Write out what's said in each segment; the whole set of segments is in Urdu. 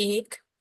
1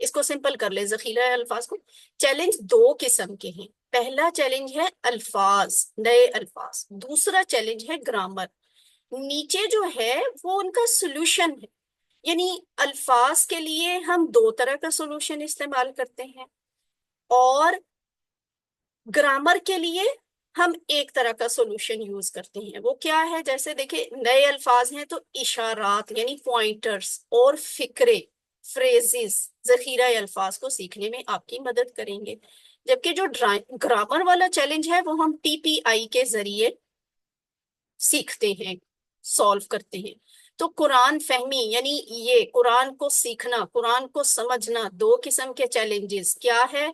اس کو سمپل کر لیں ذخیرہ الفاظ کو. چیلنج دو قسم کے ہیں. پہلا چیلنج ہے الفاظ، نئے الفاظ. دوسرا چیلنج ہے گرامر. نیچے جو ہے وہ ان کا سولوشن ہے. یعنی الفاظ کے لیے ہم دو طرح کا سولوشن استعمال کرتے ہیں، اور گرامر کے لیے ہم ایک طرح کا سولوشن یوز کرتے ہیں. وہ کیا ہے؟ جیسے دیکھیں نئے الفاظ ہیں تو اشارات یعنی پوائنٹرز اور فکرے، فریزز ذخیرہ الفاظ کو سیکھنے میں آپ کی مدد کریں گے. جبکہ جو گرامر والا چیلنج ہے وہ ہم ٹی پی آئی کے ذریعے سیکھتے ہیں، سولو کرتے ہیں. تو قرآن فہمی یعنی یہ قرآن کو سیکھنا، قرآن کو سمجھنا، دو قسم کے چیلنجز کیا ہے؟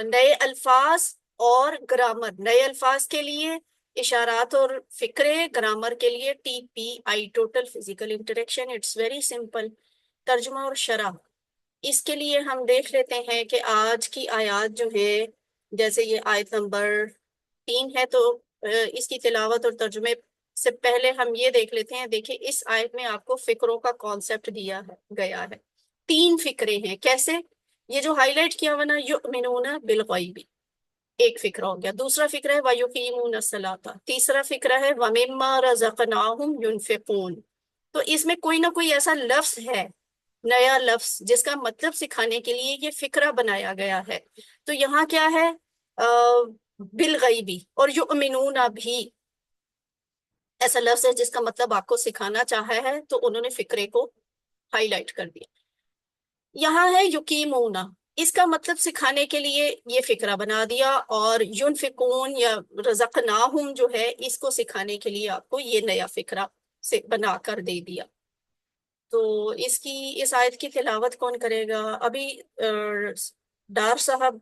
نئے الفاظ اور گرامر. نئے الفاظ کے لیے اشارات اور فکرے، گرامر کے لیے T P I total physical interaction. It's very simple. ترجمہ اور شرح اس کے لیے ہم دیکھ لیتے ہیں کہ آج کی آیات جو ہے، جیسے یہ آیت نمبر 3 ہے، تو اس کی تلاوت اور ترجمے سے پہلے ہم یہ دیکھ لیتے ہیں. دیکھیں اس آیت میں آپ کو فکروں کا کانسیپٹ دیا گیا ہے. 3 فکرے ہیں. کیسے؟ یہ جو ہائی لائٹ کیا ہوا نا، یؤمنون بالغیب، ایک فکرہ ہو گیا. دوسرا فکرہ ہے وَيُقِيمُونَ الصَّلَاةَ. تیسرا فکرہ ہے وَمِمَّا رَزَقْنَاهُمْ يُنْفِقُونَ. تو اس میں کوئی نہ کوئی ایسا لفظ ہے، نیا لفظ، جس کا مطلب سکھانے کے لیے یہ فکرہ بنایا گیا ہے. تو یہاں کیا ہے؟ بالغیبی اور یؤمنون بھی ایسا لفظ ہے جس کا مطلب آپ کو سکھانا چاہا ہے، تو انہوں نے فکرے کو ہائی لائٹ کر دیا. یہاں ہے یقیمون، اس کا مطلب سکھانے کے لیے یہ فکرہ بنا دیا، اور ینفقون یا رزقناہم جو ہے اس کو سکھانے کے لیے آپ کو یہ نیا فکرہ سے بنا کر دے دیا. تو اس آیت کی تلاوت کون کرے گا؟ ابھی ڈار صاحب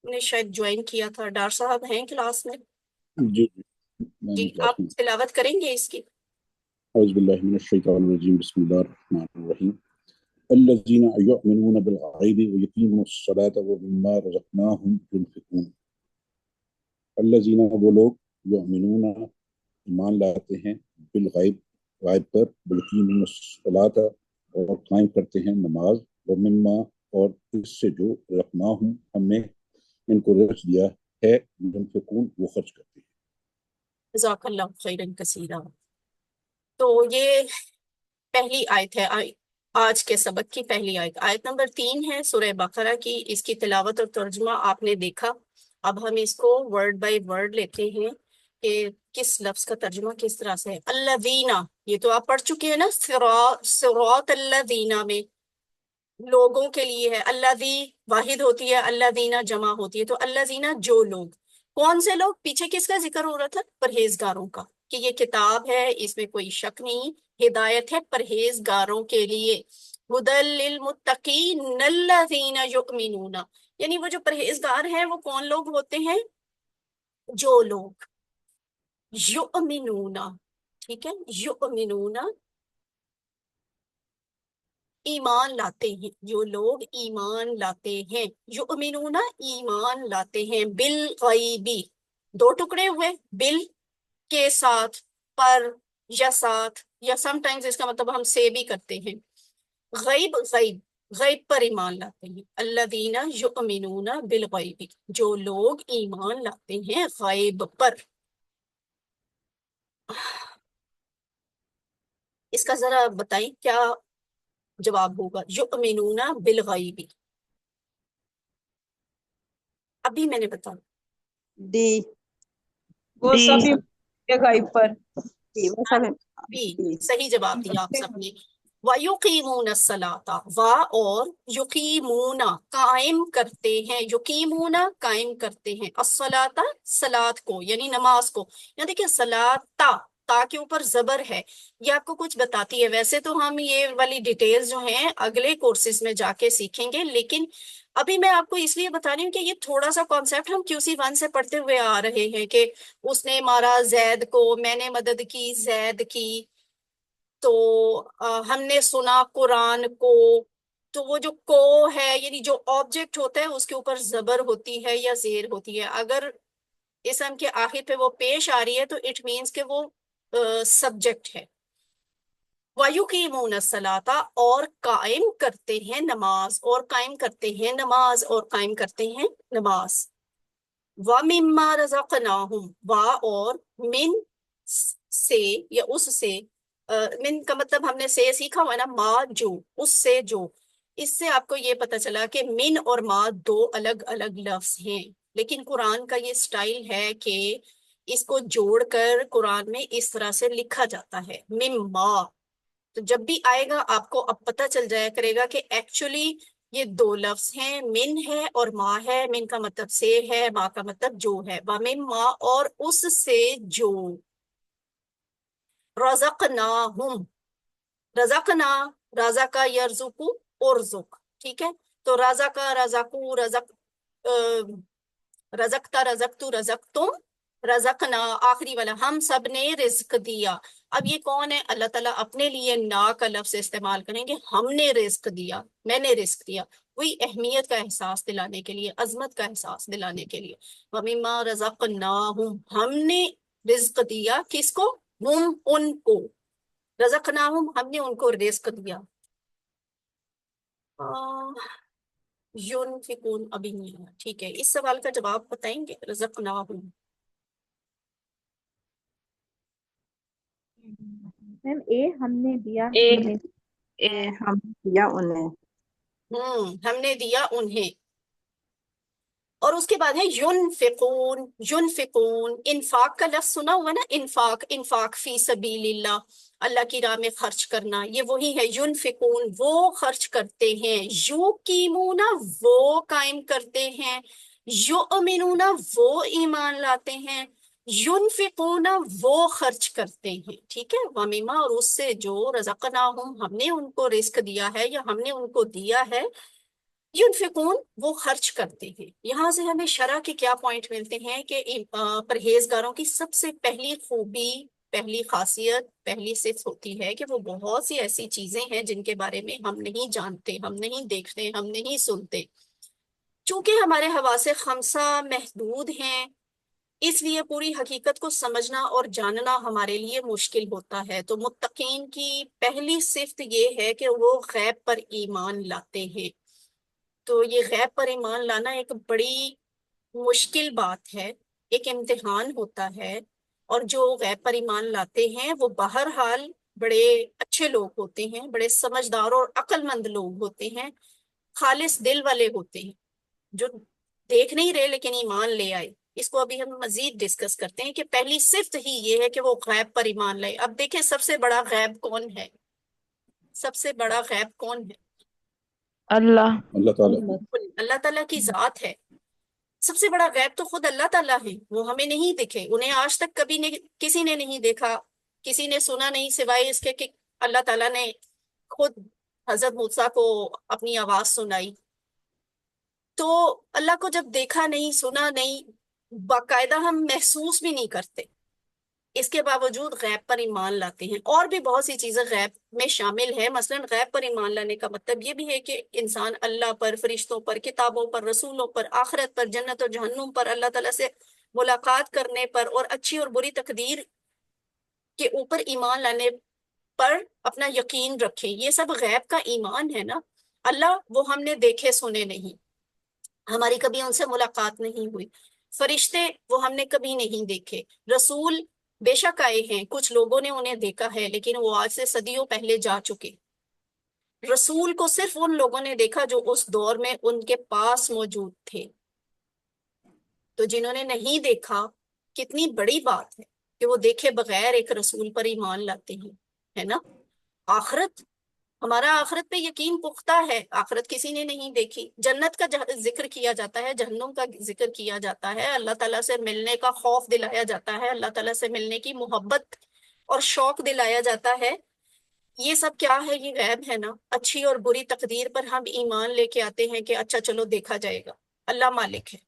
نے شاید جوائن کیا تھا. ڈار صاحب ہیں کلاس میں؟ جی جی میں جی نے کلاس آپ میں. تلاوت کریں گے اس کی؟ اعوذ باللہ من الشیطان الرجیم بسم اللہ الرحمن الرحیم الذین یؤمنون بالغیب ویقیمون الصلاة ومما رزقناہم ينفقون. الذین وہ لوگ یؤمنون ایمان لاتے ہیں، بالغیب غائب پر، ویقیمون الصلاة اور قائم کرتے ہیں نماز، ومما اور اس سے جو رزقناہم ہم نے ان کو رزق دیا ہے، ينفقون وہ خرچ کرتے ہیں. جزاک اللہ خیرا کثیرا. تو یہ پہلی آیت ہے، آج کے سبق کی پہلی آیت. آیت نمبر 3 ہے سورہ بقرہ کی. اس کی تلاوت اور ترجمہ آپ نے دیکھا. اب ہم اس کو ورڈ بائی ورڈ لیتے ہیں کہ کس لفظ کا ترجمہ کس طرح سے ہے. الذین، یہ تو آپ پڑھ چکے ہیں نا، صراط الذین میں لوگوں کے لیے ہے. الذی واحد ہوتی ہے، الذین جمع ہوتی ہے. تو الذین جو لوگ، کون سے لوگ؟ پیچھے کس کا ذکر ہو رہا تھا؟ پرہیزگاروں کا، کہ یہ کتاب ہے، اس میں کوئی شک نہیں، ہدایت ہے پرہیزگاروں کے لیے. ہدی للمتقین الذین یؤمنون، یعنی وہ جو پرہیزگار ہیں وہ کون لوگ ہوتے ہیں؟ جو لوگ یؤمنون، ٹھیک ہے، یؤمنون ایمان لاتے ہیں، جو لوگ ایمان لاتے ہیں. یؤمنون ایمان لاتے ہیں، بالغیبی دو ٹکڑے ہوئے، بال کے ساتھ، پر یا ساتھ، یا سم ٹائمز اس کا مطلب ہم سے بھی کرتے ہیں. غیب، غیب، غیب پر ایمان لاتے ہیں. الذین یؤمنون بالغیب، جو لوگ ایمان لاتے ہیں غیب پر. اس کا ذرا بتائیں کیا جواب ہوگا؟ یؤمنون بالغیب. ابھی میں نے بتایا ڈی وہ سبھی غائب پر. ڈی وہ سب بھی ڈی. صحیح جواب دیا آپ سب نے. وَيُقِيمُونَ الصَّلَاةَ، وا اور یقیمون قائم کرتے ہیں، یقیمون قائم کرتے ہیں، الصلاۃ صلاۃ کو یعنی نماز کو. یہاں دیکھیں صلاۃ، تا کے اوپر زبر ہے، یہ آپ کو کچھ بتاتی ہے. ویسے تو ہم یہ والی ڈیٹیلز جو ہیں اگلے کورسز میں جا کے سیکھیں گے، لیکن ابھی میں آپ کو اس لیے بتا رہی ہوں کہ یہ تھوڑا سا کانسیپٹ ہم QC1 سے پڑھتے ہوئے آ رہے ہیں کہ اس نے مارا زید کو، میں نے مدد کی زید کی. تو ہم نے سنا قرآن کو. تو وہ جو کو ہے یعنی جو آبجیکٹ ہوتا ہے اس کے اوپر زبر ہوتی ہے یا زیر ہوتی ہے. اگر اسم کے آخر پہ وہ پیش آ رہی ہے تو اٹ مینس کہ وہ سبجیکٹ ہے. وَيُقِيمُونَ الصَّلَاةَ اور قائم کرتے ہیں نماز، اور قائم کرتے ہیں نماز، اور قائم کرتے ہیں نماز۔ وَمِمَّا رَزَقْنَاهُمْ اور من سے یا اس سے، من کا مطلب ہم نے سے سیکھا ہوا ہے نا، ما جو، اس سے جو، اس سے آپ کو یہ پتا چلا کہ من اور ما دو الگ الگ لفظ ہیں، لیکن قرآن کا یہ سٹائل ہے کہ اس کو جوڑ کر قرآن میں اس طرح سے لکھا جاتا ہے، من ما۔ تو جب بھی آئے گا آپ کو اب پتہ چل جایا کرے گا کہ ایکچولی یہ دو لفظ ہیں، من ہے اور ما ہے۔ من کا مطلب سے ہے، ما کا مطلب جو ہے۔ وَمِن ما اور اس سے جو، رزقناہم، رزقنا، رزقا یرزقو، ارزق، ٹھیک ہے؟ تو رزقا، رزقو، رزقتا، رزقتو، رزقتم، رزقنا آخری والا، ہم سب نے رزق دیا۔ اب یہ کون ہے؟ اللہ تعالیٰ اپنے لیے نا کا لفظ استعمال کریں گے، ہم نے رزق دیا، میں نے رزق دیا، وہی اہمیت کا احساس دلانے کے لیے، عظمت کا احساس دلانے کے لیے۔ وَمِمَّا رَزَقْنَاهُمْ ہم نے رزق دیا، کس کو؟ ہم، ان کو، رزقناہم ہم نے ان کو رزق دیا۔ ينفقون ابھی نہیں ہے، ٹھیک ہے، اس سوال کا جواب بتائیں گے؟ رزقناہم، میم اے ہم نے دیا اے انہیں، ہم دیا انہیں ہم نے دیا انہیں۔ اور اس کے بعد ہے ينفقون، ينفقون، انفاق کا لفظ سنا ہوا نا، انفاق، انفاق فی سبیل اللہ، اللہ کی راہ میں خرچ کرنا، یہ وہی ہے ينفقون، وہ خرچ کرتے ہیں، یقیمون وہ قائم کرتے ہیں، یؤمنون وہ ایمان لاتے ہیں، ينفقون وہ خرچ کرتے ہیں، ٹھیک ہے؟ وَمِمَّا اور اس سے جو رزقناہم ہم نے ان کو رزق دیا ہے یا ہم نے ان کو دیا ہے، ينفقون وہ خرچ کرتے ہیں۔ یہاں سے ہمیں شرع کے کیا پوائنٹ ملتے ہیں کہ پرہیزگاروں کی سب سے پہلی خوبی، پہلی خاصیت، پہلی صفت ہوتی ہے کہ وہ بہت سی ایسی چیزیں ہیں جن کے بارے میں ہم نہیں جانتے، ہم نہیں دیکھتے، ہم نہیں سنتے۔ چونکہ ہمارے حواس خمسہ محدود ہیں، اس لیے پوری حقیقت کو سمجھنا اور جاننا ہمارے لیے مشکل ہوتا ہے۔ تو متقین کی پہلی صفت یہ ہے کہ وہ غیب پر ایمان لاتے ہیں۔ تو یہ غیب پر ایمان لانا ایک بڑی مشکل بات ہے، ایک امتحان ہوتا ہے، اور جو غیب پر ایمان لاتے ہیں وہ بہرحال بڑے اچھے لوگ ہوتے ہیں، بڑے سمجھدار اور عقل مند لوگ ہوتے ہیں، خالص دل والے ہوتے ہیں، جو دیکھ نہیں رہے لیکن ایمان لے آئے۔ اس کو ابھی ہم مزید ڈسکس کرتے ہیں کہ پہلی صفت ہی یہ ہے کہ وہ غیب پر ایمان لائے۔ اب دیکھیں سب سے بڑا غیب کون ہے؟ سب سے بڑا غیب کون ہے؟ اللہ اللہ تعالیٰ، اللہ تعالیٰ کی ذات ہے۔ سب سے بڑا غیب تو خود اللہ تعالیٰ ہے، وہ ہمیں نہیں دکھے، انہیں آج تک کبھی کسی نے نہیں دیکھا، کسی نے سنا نہیں، سوائے اس کے کہ اللہ تعالیٰ نے خود حضرت موسیٰ کو اپنی آواز سنائی۔ تو اللہ کو جب دیکھا نہیں، سنا نہیں، باقاعدہ ہم محسوس بھی نہیں کرتے، اس کے باوجود غیب پر ایمان لاتے ہیں۔ اور بھی بہت سی چیزیں غیب میں شامل ہے، مثلا غیب پر ایمان لانے کا مطلب یہ بھی ہے کہ انسان اللہ پر، فرشتوں پر، کتابوں پر، رسولوں پر، آخرت پر، جنت اور جہنم پر، اللہ تعالیٰ سے ملاقات کرنے پر، اور اچھی اور بری تقدیر کے اوپر ایمان لانے پر اپنا یقین رکھے۔ یہ سب غیب کا ایمان ہے نا۔ اللہ وہ ہم نے دیکھے سنے نہیں، ہماری کبھی ان سے ملاقات نہیں ہوئی، فرشتے وہ ہم نے کبھی نہیں دیکھے، رسول بے شک آئے ہیں، کچھ لوگوں نے انہیں دیکھا ہے لیکن وہ آج سے صدیوں پہلے جا چکے۔ رسول کو صرف ان لوگوں نے دیکھا جو اس دور میں ان کے پاس موجود تھے۔ تو جنہوں نے نہیں دیکھا، کتنی بڑی بات ہے کہ وہ دیکھے بغیر ایک رسول پر ایمان لاتے ہیں، ہے نا؟ آخرت، ہمارا آخرت پہ یقین پختہ ہے، آخرت کسی نے نہیں دیکھی۔ جنت کا ذکر کیا جاتا ہے، جہنم کا ذکر کیا جاتا ہے، اللہ تعالیٰ سے ملنے کا خوف دلایا جاتا ہے، اللہ تعالیٰ سے ملنے کی محبت اور شوق دلایا جاتا ہے۔ یہ سب کیا ہے؟ یہ غیب ہے نا۔ اچھی اور بری تقدیر پر ہم ایمان لے کے آتے ہیں کہ اچھا چلو دیکھا جائے گا، اللہ مالک ہے۔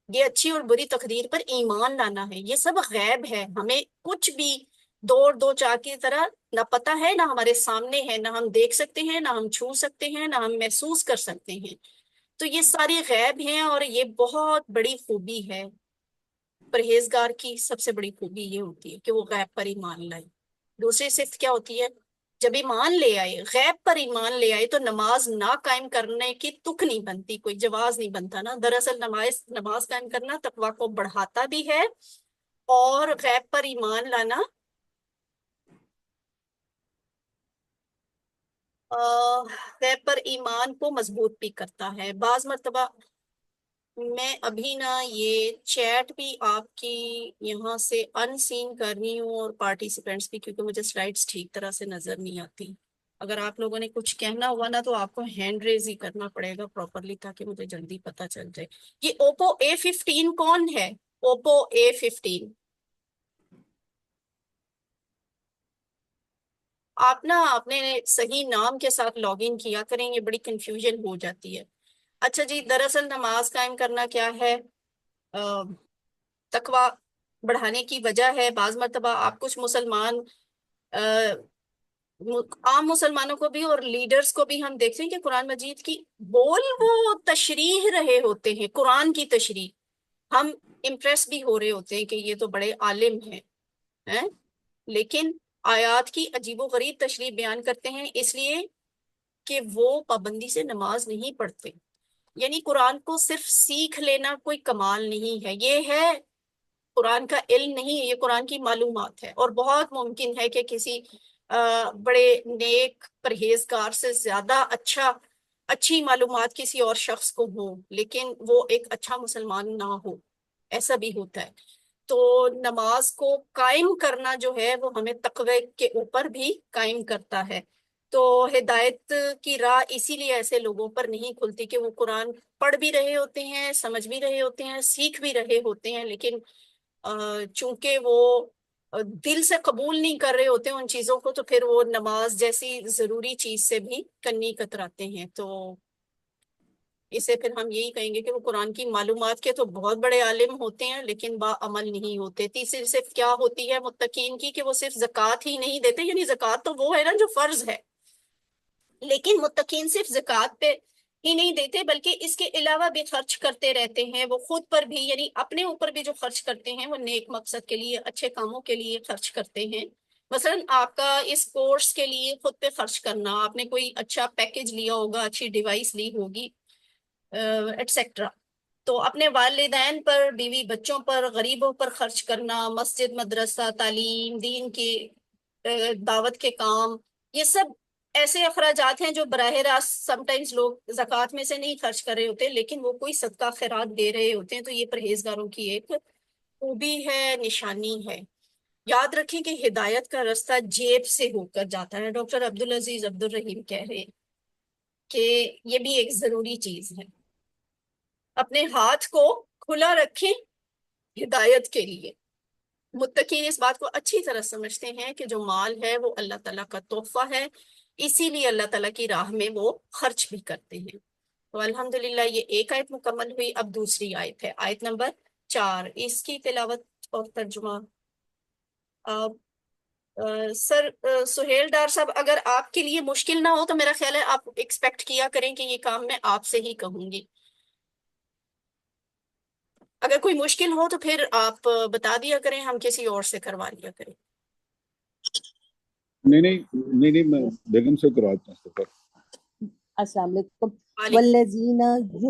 یہ اچھی اور بری تقدیر پر ایمان لانا ہے، یہ سب غیب ہے، ہمیں کچھ بھی دو چار کی طرح نہ پتہ ہے، نہ ہمارے سامنے ہے، نہ ہم دیکھ سکتے ہیں، نہ ہم چھو سکتے ہیں، نہ ہم محسوس کر سکتے ہیں۔ تو یہ ساری غیب ہیں، اور یہ بہت بڑی خوبی ہے۔ پرہیزگار کی سب سے بڑی خوبی یہ ہوتی ہے کہ وہ غیب پر ایمان لائے۔ دوسری صفت کیا ہوتی ہے؟ جب ایمان لے آئے، غیب پر ایمان لے آئے، تو نماز نہ قائم کرنے کی تک نہیں بنتی، کوئی جواز نہیں بنتا نا۔ دراصل نماز قائم کرنا تقویٰ کو بڑھاتا بھی ہے، اور غیب پر ایمان لانا غیب پر ایمان کو مضبوط بھی کرتا ہے۔ بعض مرتبہ میں ابھی نا یہ چیٹ بھی آپ کی یہاں سے ان سین کر رہی ہوں، اور پارٹیسپینٹس بھی، کیونکہ مجھے سلائڈس ٹھیک طرح سے نظر نہیں آتی۔ اگر آپ لوگوں نے کچھ کہنا ہوا نا تو آپ کو ہینڈ ریز ہی کرنا پڑے گا پراپرلی، تاکہ مجھے جلدی پتا چل جائے۔ یہ اوپو A15 کون ہے؟ اوپو A15 آپ نا اپنے صحیح نام کے ساتھ لاگ ان کیا کریں، یہ بڑی کنفیوژن ہو جاتی ہے۔ اچھا جی، دراصل نماز قائم کرنا کیا ہے؟ تقویٰ بڑھانے کی وجہ ہے۔ بعض مرتبہ آپ کچھ مسلمان عام مسلمانوں کو بھی اور لیڈرز کو بھی ہم دیکھتے ہیں کہ قرآن مجید کی وہ تشریح رہے ہوتے ہیں، قرآن کی تشریح، ہم امپریس بھی ہو رہے ہوتے ہیں کہ یہ تو بڑے عالم ہیں، لیکن آیات کی عجیب و غریب تشریح بیان کرتے ہیں، اس لیے کہ وہ پابندی سے نماز نہیں پڑھتے۔ یعنی قرآن کو صرف سیکھ لینا کوئی کمال نہیں ہے، یہ ہے قرآن کا علم نہیں ہے، یہ قرآن کی معلومات ہے۔ اور بہت ممکن ہے کہ کسی بڑے نیک پرہیزگار سے زیادہ اچھی معلومات کسی اور شخص کو ہوں، لیکن وہ ایک اچھا مسلمان نہ ہو، ایسا بھی ہوتا ہے۔ تو نماز کو قائم کرنا جو ہے وہ ہمیں تقوی کے اوپر بھی قائم کرتا ہے۔ تو ہدایت کی راہ اسی لیے ایسے لوگوں پر نہیں کھلتی کہ وہ قرآن پڑھ بھی رہے ہوتے ہیں، سمجھ بھی رہے ہوتے ہیں، سیکھ بھی رہے ہوتے ہیں، لیکن چونکہ وہ دل سے قبول نہیں کر رہے ہوتے ان چیزوں کو، تو پھر وہ نماز جیسی ضروری چیز سے بھی کنی کتراتے ہیں۔ تو اسے پھر ہم یہی کہیں گے کہ وہ قرآن کی معلومات کے تو بہت بڑے عالم ہوتے ہیں، لیکن با عمل نہیں ہوتے۔ تیسری صرف کیا ہوتی ہے متقین کی، کہ وہ صرف زکوٰۃ ہی نہیں دیتے، یعنی زکوٰۃ تو وہ ہے نا جو فرض ہے، لیکن متقین صرف زکوٰۃ پہ ہی نہیں دیتے، بلکہ اس کے علاوہ بھی خرچ کرتے رہتے ہیں۔ وہ خود پر بھی، یعنی اپنے اوپر بھی جو خرچ کرتے ہیں وہ نیک مقصد کے لیے، اچھے کاموں کے لیے خرچ کرتے ہیں۔ مثلا آپ کا اس کورس کے لیے خود پہ خرچ کرنا، آپ نے کوئی اچھا پیکج لیا ہوگا، اچھی ڈیوائس لی ہوگی، ایٹسیٹرا، تو اپنے والدین پر، بیوی بچوں پر، غریبوں پر خرچ کرنا، مسجد، مدرسہ، تعلیم، دین کی دعوت کے کام، یہ سب ایسے اخراجات ہیں جو براہ راست سم ٹائمز لوگ زکوٰۃ میں سے نہیں خرچ کر رہے ہوتے، لیکن وہ کوئی صدقہ خیرات دے رہے ہوتے ہیں۔ تو یہ پرہیزگاروں کی ایک خوبی ہے، نشانی ہے۔ یاد رکھیں کہ ہدایت کا راستہ جیب سے ہو کر جاتا ہے۔ ڈاکٹر عبدالعزیز عبدالرحیم کہہ رہے ہیں کہ یہ بھی ایک ضروری چیز ہے، اپنے ہاتھ کو کھلا رکھیں ہدایت کے لیے۔ متقین اس بات کو اچھی طرح سمجھتے ہیں کہ جو مال ہے وہ اللہ تعالیٰ کا تحفہ ہے، اسی لیے اللہ تعالیٰ کی راہ میں وہ خرچ بھی کرتے ہیں۔ تو الحمدللہ یہ ایک آیت مکمل ہوئی، اب دوسری آیت ہے، آیت نمبر 4، اس کی تلاوت اور ترجمہ سر سہیل ڈار صاحب، اگر آپ کے لیے مشکل نہ ہو تو میرا خیال ہے آپ ایکسپیکٹ کیا کریں کہ یہ کام میں آپ سے ہی کہوں گی۔ اگر کوئی مشکل ہو تو پھر آپ بتا دیا کریں، ہم کسی اور سے کروا لیا کریں۔ نہیں میں بیگم سے کرواتا ہوں سفر۔ السلام علیکم۔ وعلیکم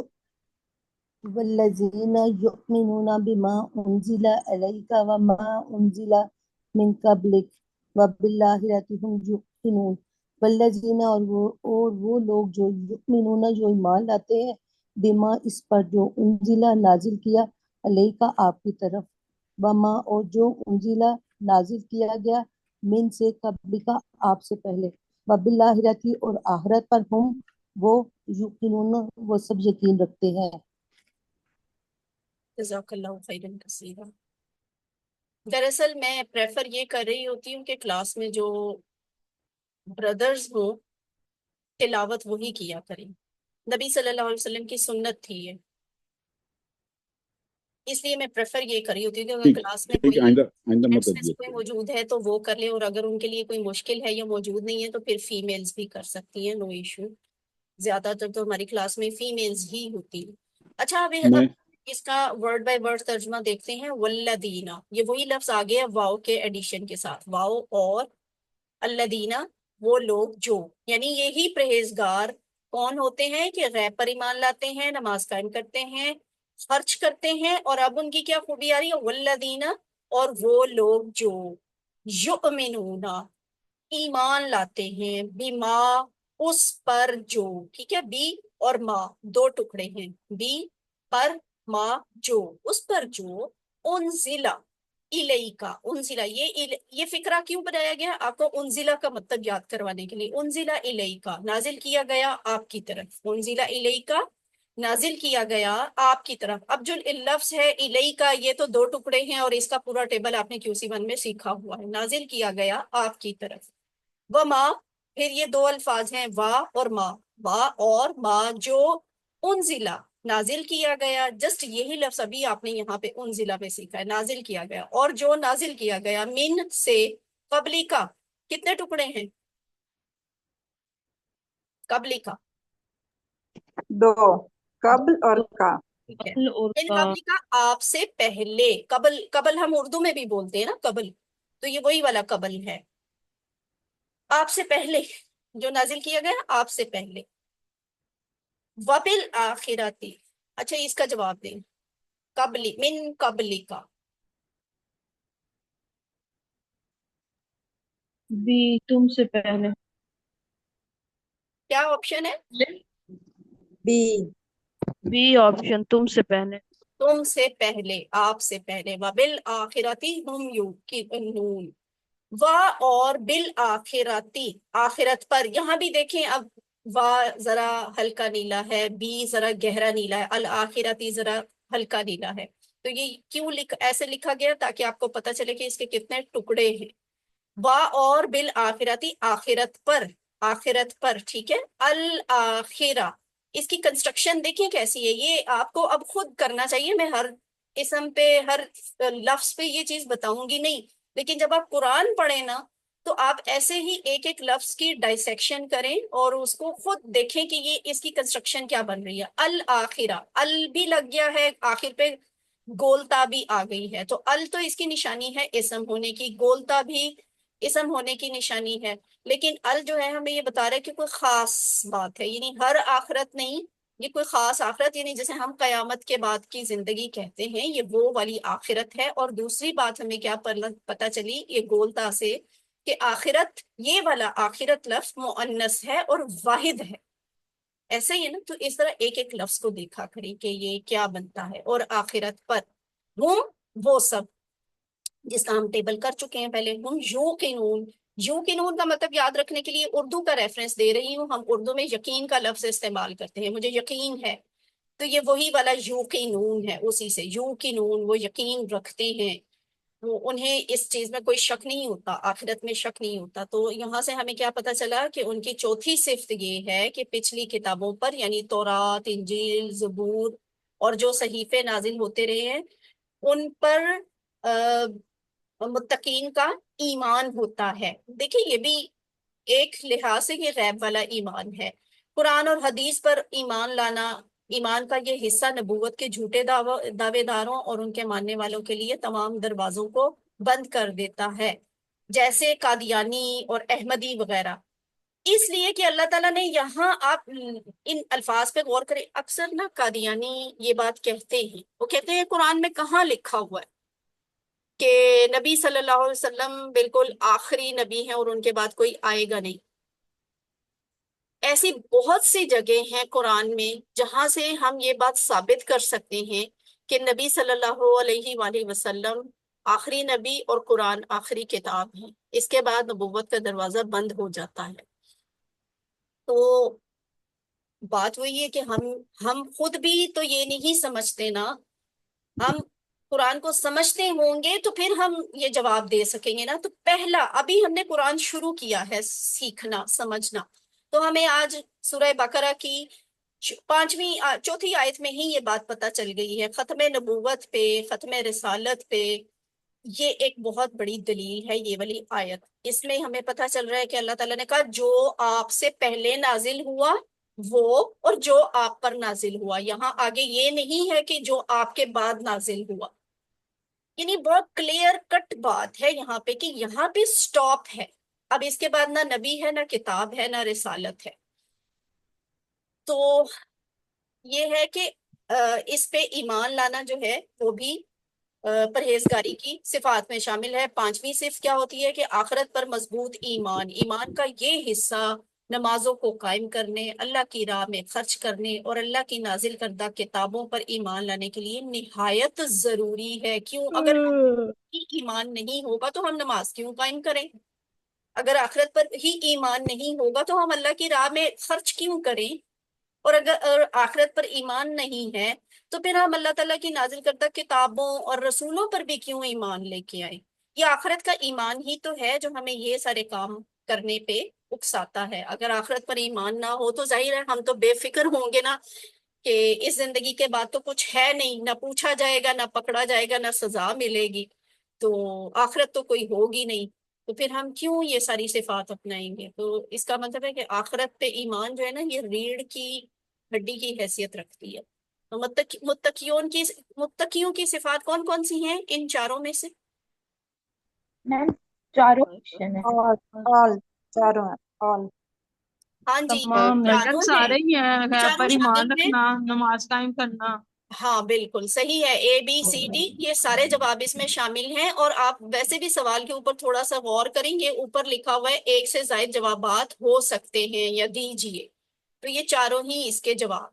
والذین یؤمنون بما انزل الیک وما انزل من قبلک وبالآخرۃ هم یوقنون۔ والذین اور وہ لوگ جو یؤمنون جو ایمان لاتے ہیں، بما اس پر جو انزل نازل کیا الیک آپ کی طرف، وما اور جو انزل نازل کیا گیا من سے قبلک آپ سے پہلے، وبالآخرۃ اور آخرت پر ہم وہ یقینون وہ سب یقین رکھتے ہیں۔ جزاک اللہ خیرا کثیرا۔ دراصل میں پریفر یہ کر رہی ہوتی ہوں کہ کلاس میں جو بردرز ہوں تلاوت وہی کیا کریں، نبی صلی اللہ علیہ وسلم کی سنت تھی یہ، اس لیے میں پریفر یہ کر رہی ہوتی ہوں کہ اگر کلاس میں کوئی آئندہ مت کوئی دیجیے۔ موجود ہے تو وہ کر لیں، اور اگر ان کے لیے کوئی مشکل ہے یا موجود نہیں ہے تو پھر فیمیلز بھی کر سکتی ہیں، نو ایشو۔ زیادہ تر تو ہماری کلاس میں فیمیلز ہی ہوتی ہیں۔ اچھا اب اس کا ورڈ بائی ورڈ ترجمہ دیکھتے ہیں۔ والذین، یہ وہی لفظ آ گیا واؤ کے ایڈیشن کے ساتھ، واؤ اور الذین وہ لوگ جو، یعنی یہی پرہیزگار کون ہوتے ہیں کہ غیب پر ایمان لاتے ہیں، نماز قائم کرتے ہیں، خرچ کرتے ہیں، اور اب ان کی کیا خوبی آ رہی ہے، والذین، اور وہ لوگ جو یؤمنون، ایمان لاتے ہیں، بما، اس پر جو، ٹھیک ہے، بی اور ما دو ٹکڑے ہیں، بی پر، ما جو، اس پر جو، انزلہ الیکا، انزلہ، یہ فقرہ کیوں بنایا گیا آپ کو، انزلہ کا مطلب یاد کروانے کے لیے، انزلہ الیکا نازل کیا گیا آپ کی طرف، انزلہ الیکا نازل کیا گیا آپ کی طرف۔ اب جو لفظ ہے الیکا، یہ تو دو ٹکڑے ہیں اور اس کا پورا ٹیبل آپ نے QC1 میں سیکھا ہوا ہے، نازل کیا گیا آپ کی طرف، وما، پھر یہ دو الفاظ ہیں وا اور ما، وا اور ما جو انزلہ نازل کیا گیا، جسٹ یہی لفظ ابھی آپ نے یہاں پہ انزلہ پہ سیکھا ہے، نازل کیا گیا، اور جو نازل کیا گیا من سے، قبلی کا، کتنے ٹکڑے ہیں قبلی کا، دو، قبل اور کا۔ ٹھیک ہے، قبل اور من کا۔ قبلی کا آپ سے پہلے، قبل، قبل ہم اردو میں بھی بولتے ہیں نا قبل، تو یہ وہی والا قبل ہے، آپ سے پہلے جو نازل کیا گیا آپ سے پہلے، وبالآخرتی، اچھا اس کا جواب دیں، قبلی، من قبلی کا، بھی تم سے پہلے۔ کیا آپشن ہے، بی، بی آپشن، تم سے پہلے۔ تم سے پہلے، آپ سے پہلے، وبالآخرتی ہم یوقنون، و اور بالآخرتی، آخرت پر، یہاں بھی دیکھیں اب وا ذرا ہلکا نیلا ہے، بی ذرا گہرا نیلا ہے، الآخرتی ذرا ہلکا نیلا ہے، تو یہ کیوں ایسے لکھا گیا تاکہ آپ کو پتہ چلے کہ اس کے کتنے ٹکڑے ہیں، وا اور بالآخرتی، آخرت پر، آخرت پر، ٹھیک ہے، الآخرہ، اس کی کنسٹرکشن دیکھیں کیسی ہے، یہ آپ کو اب خود کرنا چاہیے، میں ہر اسم پہ، ہر لفظ پہ یہ چیز بتاؤں گی نہیں، لیکن جب آپ قرآن پڑھیں نا تو آپ ایسے ہی ایک ایک لفظ کی ڈائسیکشن کریں اور اس کو خود دیکھیں کہ یہ اس کی کنسٹرکشن کیا بن رہی ہے، الآخرہ، ال بھی لگ گیا ہے آخر پہ، گولتا بھی آ گئی ہے، تو ال تو اس کی نشانی ہے اسم ہونے کی، گولتا بھی اسم ہونے کی نشانی ہے، لیکن ال جو ہے ہمیں یہ بتا رہا ہے کہ کوئی خاص بات ہے، یعنی ہر آخرت نہیں، یہ کوئی خاص آخرت، یعنی جیسے ہم قیامت کے بعد کی زندگی کہتے ہیں، یہ وہ والی آخرت ہے، اور دوسری بات ہمیں کیا پتہ چلی یہ گولتا سے، کہ آخرت، یہ والا آخرت لفظ مؤنث ہے اور واحد ہے، ایسے ہی ہے نا، تو اس طرح ایک ایک لفظ کو دیکھا کریں کہ یہ کیا بنتا ہے، اور آخرت پر، ہم وہ سب، جس کا ہم ٹیبل کر چکے ہیں پہلے، ہم یوقنون، یوقنون کا مطلب یاد رکھنے کے لیے اردو کا ریفرنس دے رہی ہوں، ہم اردو میں یقین کا لفظ استعمال کرتے ہیں، مجھے یقین ہے، تو یہ وہی والا یوقنون ہے، اسی سے یوقنون، وہ یقین رکھتے ہیں، وہ انہیں اس چیز میں کوئی شک نہیں ہوتا، آخرت میں شک نہیں ہوتا، تو یہاں سے ہمیں کیا پتا چلا کہ ان کی چوتھی صفت یہ ہے کہ پچھلی کتابوں پر، یعنی تورات، انجیل، زبور، اور جو صحیفے نازل ہوتے رہے ہیں ان پر متقین کا ایمان ہوتا ہے، دیکھیں یہ بھی ایک لحاظ سے یہ غیب والا ایمان ہے، قرآن اور حدیث پر ایمان لانا، ایمان کا یہ حصہ نبوت کے جھوٹے دعوے داروں اور ان کے ماننے والوں کے لیے تمام دروازوں کو بند کر دیتا ہے، جیسے قادیانی اور احمدی وغیرہ، اس لیے کہ اللہ تعالیٰ نے یہاں، آپ ان الفاظ پہ غور کریں، اکثر نا قادیانی یہ بات کہتے ہیں، وہ کہتے ہیں قرآن میں کہاں لکھا ہوا ہے کہ نبی صلی اللہ علیہ وسلم بالکل آخری نبی ہیں اور ان کے بعد کوئی آئے گا نہیں، ایسی بہت سی جگہ ہیں قرآن میں جہاں سے ہم یہ بات ثابت کر سکتے ہیں کہ نبی صلی اللہ علیہ وآلہ وسلم آخری نبی اور قرآن آخری کتاب ہے، اس کے بعد نبوت کا دروازہ بند ہو جاتا ہے، تو بات وہی ہے کہ ہم خود بھی تو یہ نہیں سمجھتے نا، ہم قرآن کو سمجھتے ہوں گے تو پھر ہم یہ جواب دے سکیں گے نا، تو پہلا ابھی ہم نے قرآن شروع کیا ہے سیکھنا، سمجھنا، تو ہمیں آج سورہ بقرہ کی چوتھی آیت میں ہی یہ بات پتہ چل گئی ہے، ختم نبوت پہ، ختم رسالت پہ، یہ ایک بہت بڑی دلیل ہے یہ والی آیت، اس میں ہمیں پتہ چل رہا ہے کہ اللہ تعالیٰ نے کہا جو آپ سے پہلے نازل ہوا وہ، اور جو آپ پر نازل ہوا، یہاں آگے یہ نہیں ہے کہ جو آپ کے بعد نازل ہوا، یعنی بہت کلیئر کٹ بات ہے یہاں پہ کہ یہاں پہ سٹاپ ہے، اب اس کے بعد نہ نبی ہے، نہ کتاب ہے، نہ رسالت ہے. تو یہ ہے کہ اس پہ ایمان لانا جو ہے وہ بھی پرہیزگاری کی صفات میں شامل ہے. پانچویں صفت کیا ہوتی ہے کہ آخرت پر مضبوط ایمان. ایمان کا یہ حصہ نمازوں کو قائم کرنے، اللہ کی راہ میں خرچ کرنے اور اللہ کی نازل کردہ کتابوں پر ایمان لانے کے لیے نہایت ضروری ہے. کیوں؟ اگر ہم ہی ایمان نہیں ہوگا تو ہم نماز کیوں قائم کریں؟ اگر آخرت پر ہی ایمان نہیں ہوگا تو ہم اللہ کی راہ میں خرچ کیوں کریں؟ اور آخرت پر ایمان نہیں ہے تو پھر ہم اللہ تعالیٰ کی نازل کردہ کتابوں اور رسولوں پر بھی کیوں ایمان لے کے آئیں؟ یہ آخرت کا ایمان ہی تو ہے جو ہمیں یہ سارے کام کرنے پہ اکساتا ہے. اگر آخرت پر ایمان نہ ہو تو ظاہر ہے ہم تو بے فکر ہوں گے نا کہ اس زندگی کے بعد تو کچھ ہے نہیں، نہ پوچھا جائے گا، نہ پکڑا جائے گا، نہ سزا ملے گی، تو آخرت تو کوئی ہوگی نہیں. تو پھر ہم کیوں یہ ساری صفات اپنائیں گے؟ تو اس کا مطلب ہے کہ آخرت پہ ایمان جو ہے نا یہ ریڑھ کی ہڈی کی حیثیت رکھتی ہے. تو متقیوں کی صفات کون کون سی ہیں ان چاروں میں سے؟ میم چاروں آپشن ہے. all چاروں ہیں all. ہاں جی، تمام بیٹا چاروں ہیں. سارے ہی ہیں، غیب چاروں پر ایمان شامل ہیں. رکھنا، نماز قائم کرنا. ہاں بالکل صحیح ہے. اے بی سی ڈی یہ سارے جواب اس میں شامل ہیں. اور آپ ویسے بھی سوال کے اوپر تھوڑا سا غور کریں گے، اوپر لکھا ہوا ہے ایک سے زائد جوابات ہو سکتے ہیں یا دیجیے، تو یہ چاروں ہی اس کے جواب.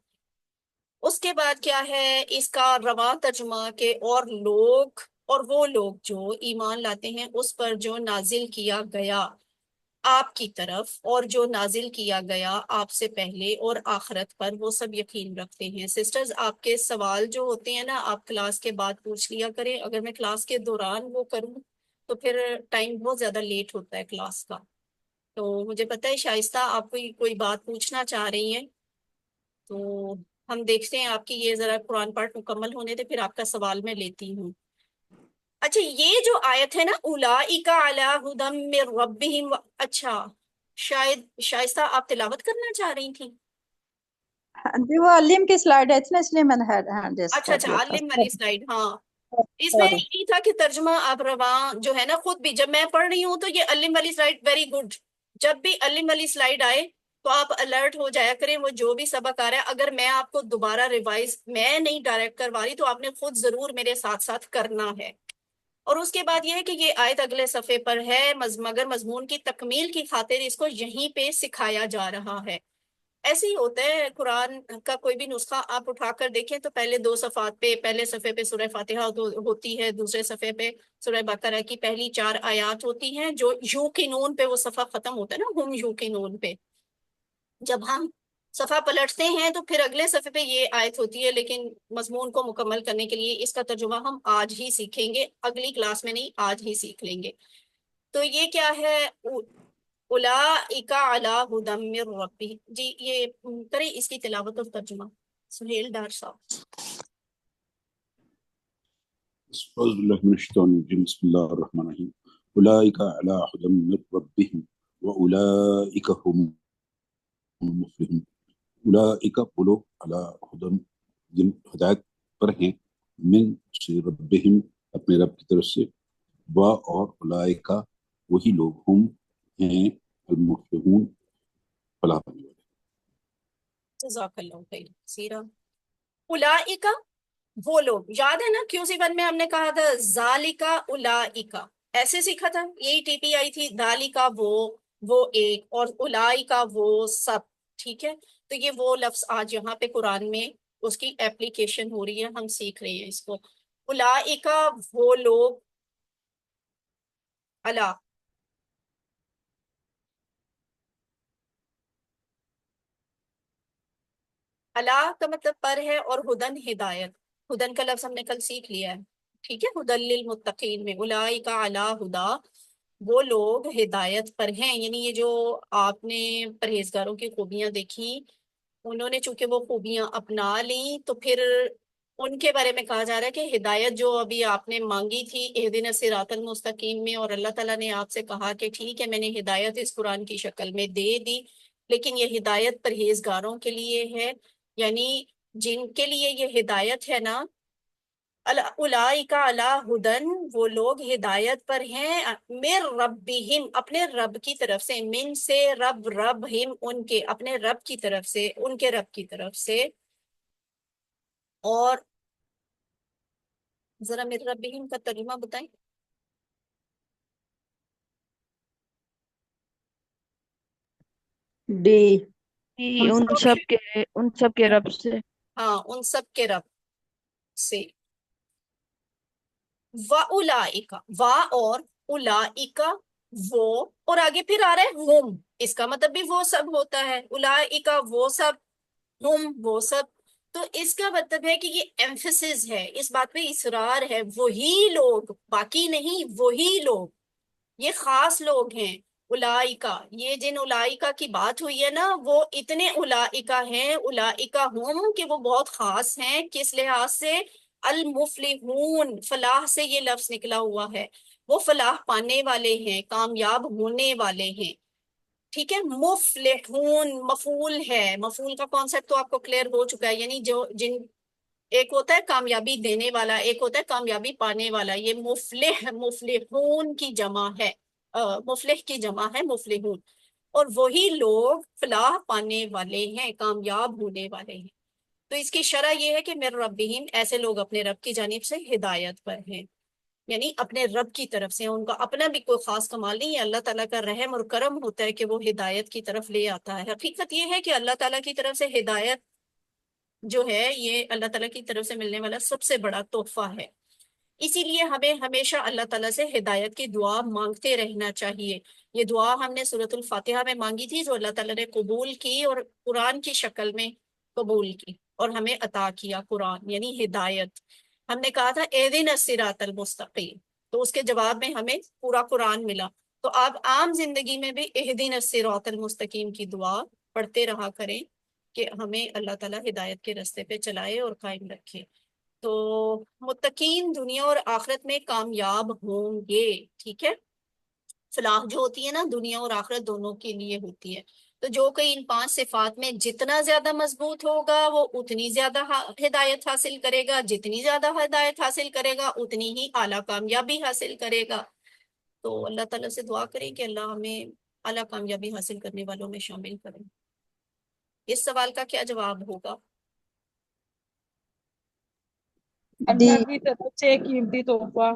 اس کے بعد کیا ہے اس کا رواں ترجمہ کہ اور وہ لوگ جو ایمان لاتے ہیں اس پر جو نازل کیا گیا آپ کی طرف اور جو نازل کیا گیا آپ سے پہلے اور آخرت پر، وہ سب یقین رکھتے ہیں. سسٹرز آپ کے سوال جو ہوتے ہیں نا آپ کلاس کے بعد پوچھ لیا کریں. اگر میں کلاس کے دوران وہ کروں تو پھر ٹائم بہت زیادہ لیٹ ہوتا ہے کلاس کا. تو مجھے پتہ ہے شائستہ آپ کوئی بات پوچھنا چاہ رہی ہیں، تو ہم دیکھتے ہیں آپ کی یہ ذرا قرآن پاٹ مکمل ہونے دے پھر آپ کا سوال میں لیتی ہوں. اچھا یہ جو آیت ہے نا اولئک علی ھدی من ربہم، اچھا شاید شائستہ آپ تلاوت کرنا چاہ رہی تھیں. جی وہ علیم کی سلائڈ ہے اس لیے میں نے ہینڈ ریس اچھا کر اچھا دیا تھا. علم والی سلائڈ، ہاں اس میں سوری. یہ تھا کہ ترجمہ اب رواں جو ہے نا خود بھی جب میں پڑھ رہی ہوں تو یہ علم والی سلائڈ ویری گڈ. جب بھی علم والی سلائڈ آئے تو آپ الرٹ ہو جایا کریں. وہ جو بھی سبق آ رہا ہے اگر میں آپ کو دوبارہ ریوائز میں نہیں ڈائریکٹ کروا رہی تو آپ نے خود ضرور میرے ساتھ ساتھ کرنا ہے. اور اس کے بعد یہ ہے کہ یہ آیت اگلے صفحے پر ہے مگر مضمون کی تکمیل کی خاطر اس کو یہیں پہ سکھایا جا رہا ہے. ایسے ہی ہوتا ہے قرآن کا کوئی بھی نسخہ آپ اٹھا کر دیکھیں تو پہلے دو صفحات پہ پہلے صفحے پہ سورہ فاتحہ ہوتی ہے، دوسرے صفحے پہ سورہ بقرہ کی پہلی 4 آیات ہوتی ہیں جو یوقنون پہ وہ صفحہ ختم ہوتا ہے نا، ہم یوقنون پہ. جب ہم صفحہ پلٹتے ہیں تو پھر اگلے صفحے پہ یہ آیت ہوتی ہے. لیکن مضمون کو مکمل کرنے کے لیے اس کا ترجمہ ہم آج ہی سیکھیں گے، اگلی کلاس میں نہیں، آج ہی سیکھ لیں گے. تو یہ کیا ہے اولئک علی ھدی من ربہم. جی یہ کریں اس کی تلاوت اور ترجمہ سہیل ڈار صاحب. أعوذ بالله من الشيطان الرجيم بسم الله الرحمن الرحيم أولئك على هدى من ربهم وأولئك هم المفلحون. أولئك وہ لوگ على هدى جن ہدایت پر ہیں، من سے ربهم اپنے رب کی طرف سے، و اور اولئک وہی لوگ ہم ہیں المفلحون فلاح پانے والے. جزاک اللہ خیر سیرہ. اولئک وہ لوگ، یاد ہے نا QC1 میں ہم نے کہا تھا ذالک اولئک، ایسے سیکھا تھا، یہی ٹی پی آئی تھی، ذالک وہ ایک، اور اولئک وہ سب. ٹھیک ہے، تو یہ وہ لفظ آج یہاں پہ قرآن میں اس کی اپلیکیشن ہو رہی ہے، ہم سیکھ رہے ہیں اس کو. اولئک وہ لوگ، اللہ اللہ کا مطلب پر ہے، اور ہدن ہدایت. ہدن کا لفظ ہم نے کل سیکھ لیا ہے، ٹھیک ہے. ہدن للمتقین میں اولئک علی ہدا، وہ لوگ ہدایت پر ہیں. یعنی یہ جو آپ نے پرہیزگاروں کی خوبیاں دیکھی، انہوں نے چونکہ وہ خوبیاں اپنا لیں تو پھر ان کے بارے میں کہا جا رہا ہے کہ ہدایت جو ابھی آپ نے مانگی تھی اہدنا الصراط المستقیم میں، اور اللہ تعالیٰ نے آپ سے کہا کہ ٹھیک ہے میں نے ہدایت اس قرآن کی شکل میں دے دی، لیکن یہ ہدایت پرہیزگاروں کے لیے ہے. یعنی جن کے لیے یہ ہدایت ہے نا اولئک علی ہدن، وہ لوگ ہدایت پر ہیں، من ربہم، اپنے رب کی طرف سے، من سے رب، ربہم ان کے، اپنے رب کی طرف سے، ان کے رب کی طرف سے. اور ذرا من ربہم کا ترجمہ بتائیں. ڈی کہ ان سب کے رب سے. ہاں، ان سب کے رب سے. وَأُولَئِکَ، وا اور اولئک، وہ، اور آگے پھر آ رہا ہے ہم، اس کا مطلب بھی وہ سب ہوتا ہے. اولئک وہ سب، ہم وہ سب. تو اس کا مطلب ہے کہ یہ ایمفسس ہے، اس بات پہ اصرار ہے، وہی لوگ، باقی نہیں، وہی لوگ، یہ خاص لوگ ہیں. اولئکا، یہ جن اولئکا کی بات ہوئی ہے نا، وہ اتنے اولئکا ہیں، اولئکا ہم، کہ وہ بہت خاص ہیں. کس لحاظ سے؟ المفلحون، فلاح سے یہ لفظ نکلا ہوا ہے، وہ فلاح پانے والے ہیں، کامیاب ہونے والے ہیں. ٹھیک ہے. مفلحون مفعول ہے، مفعول کا کانسیپٹ تو آپ کو کلیئر ہو چکا ہے، یعنی جو جن، ایک ہوتا ہے کامیابی دینے والا، ایک ہوتا ہے کامیابی پانے والا. یہ مفلح، مفلحون کی جمع ہے، مفلح کی جمع ہے مفلحون. اور وہی لوگ فلاح پانے والے ہیں، کامیاب ہونے والے ہیں. تو اس کی شرح یہ ہے کہ من ربہم، ایسے لوگ اپنے رب کی جانب سے ہدایت پر ہیں، یعنی اپنے رب کی طرف سے. ان کا اپنا بھی کوئی خاص کمال نہیں ہے، اللہ تعالیٰ کا رحم اور کرم ہوتا ہے کہ وہ ہدایت کی طرف لے آتا ہے. حقیقت یہ ہے کہ اللہ تعالیٰ کی طرف سے ہدایت جو ہے، یہ اللہ تعالیٰ کی طرف سے ملنے والا سب سے بڑا تحفہ ہے. اسی لیے ہمیں ہمیشہ اللہ تعالیٰ سے ہدایت کی دعا مانگتے رہنا چاہیے. یہ دعا ہم نے سورۃ الفاتحہ میں مانگی تھی، جو اللہ تعالیٰ نے قبول کی اور قرآن کی شکل میں قبول کی اور ہمیں عطا کیا قرآن، یعنی ہدایت. ہم نے کہا تھا اہدنا الصراط المستقیم، تو اس کے جواب میں ہمیں پورا قرآن ملا. تو آپ عام زندگی میں بھی اہدنا الصراط المستقیم کی دعا پڑھتے رہا کریں کہ ہمیں اللہ تعالیٰ ہدایت کے راستے پہ چلائے اور قائم رکھے. تو متقین دنیا اور آخرت میں کامیاب ہوں گے. ٹھیک ہے. فلاح جو ہوتی ہے نا، دنیا اور آخرت دونوں کے لیے ہوتی ہے. تو جو کہ ان 5 صفات میں جتنا زیادہ مضبوط ہوگا، وہ اتنی زیادہ ہدایت حاصل کرے گا، جتنی زیادہ ہدایت حاصل کرے گا اتنی ہی اعلیٰ کامیابی حاصل کرے گا. تو اللہ تعالیٰ سے دعا کریں کہ اللہ ہمیں اعلیٰ کامیابی حاصل کرنے والوں میں شامل کریں. اس سوال کا کیا جواب ہوگا؟ ڈی اللہ کی طرف سے ایک قیمتی تحفہ.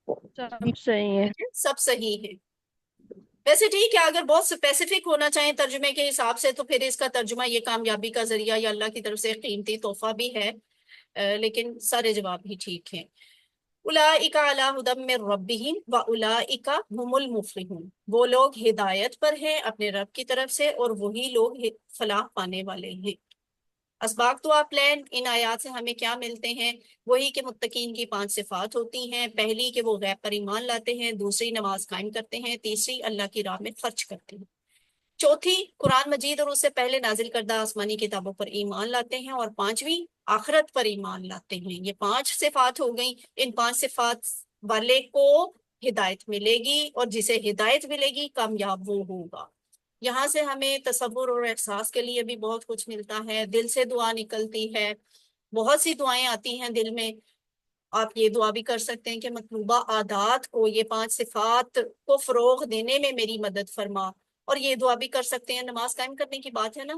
سب صحیح ہے. سب صحیح ہے. ویسے ٹھیک ہے، اگر بہت اسپیسیفک ہونا چاہیں ترجمے کے حساب سے تو پھر اس کا ترجمہ یہ کامیابی کا ذریعہ یا اللہ کی طرف سے قیمتی تحفہ بھی ہے، لیکن سارے جواب ہی ٹھیک ہیں. اولئک علی ھدی من ربہم واولئک ھم المفلحون، وہ لوگ ہدایت پر ہیں اپنے رب کی طرف سے، اور وہی لوگ فلاح پانے والے ہیں. اسباق تو آپ لین، ان آیات سے ہمیں کیا ملتے ہیں؟ وہی کہ متقین کی 5 صفات ہوتی ہیں. پہلی کہ وہ غیب پر ایمان لاتے ہیں، دوسری نماز قائم کرتے ہیں، تیسری اللہ کی راہ میں خرچ کرتے ہیں، چوتھی قرآن مجید اور اس سے پہلے نازل کردہ آسمانی کتابوں پر ایمان لاتے ہیں، اور پانچویں آخرت پر ایمان لاتے ہیں. یہ 5 صفات ہو گئیں. ان 5 صفات والے کو ہدایت ملے گی، اور جسے ہدایت ملے گی کامیاب وہ ہوگا. یہاں سے ہمیں تصور اور احساس کے لیے بھی بہت کچھ ملتا ہے. دل سے دعا نکلتی ہے، بہت سی دعائیں آتی ہیں دل میں. آپ یہ دعا بھی کر سکتے ہیں کہ مطلوبہ عادات کو، یہ 5 صفات کو فروغ دینے میں میری مدد فرما. اور یہ دعا بھی کر سکتے ہیں، نماز قائم کرنے کی بات ہے نا،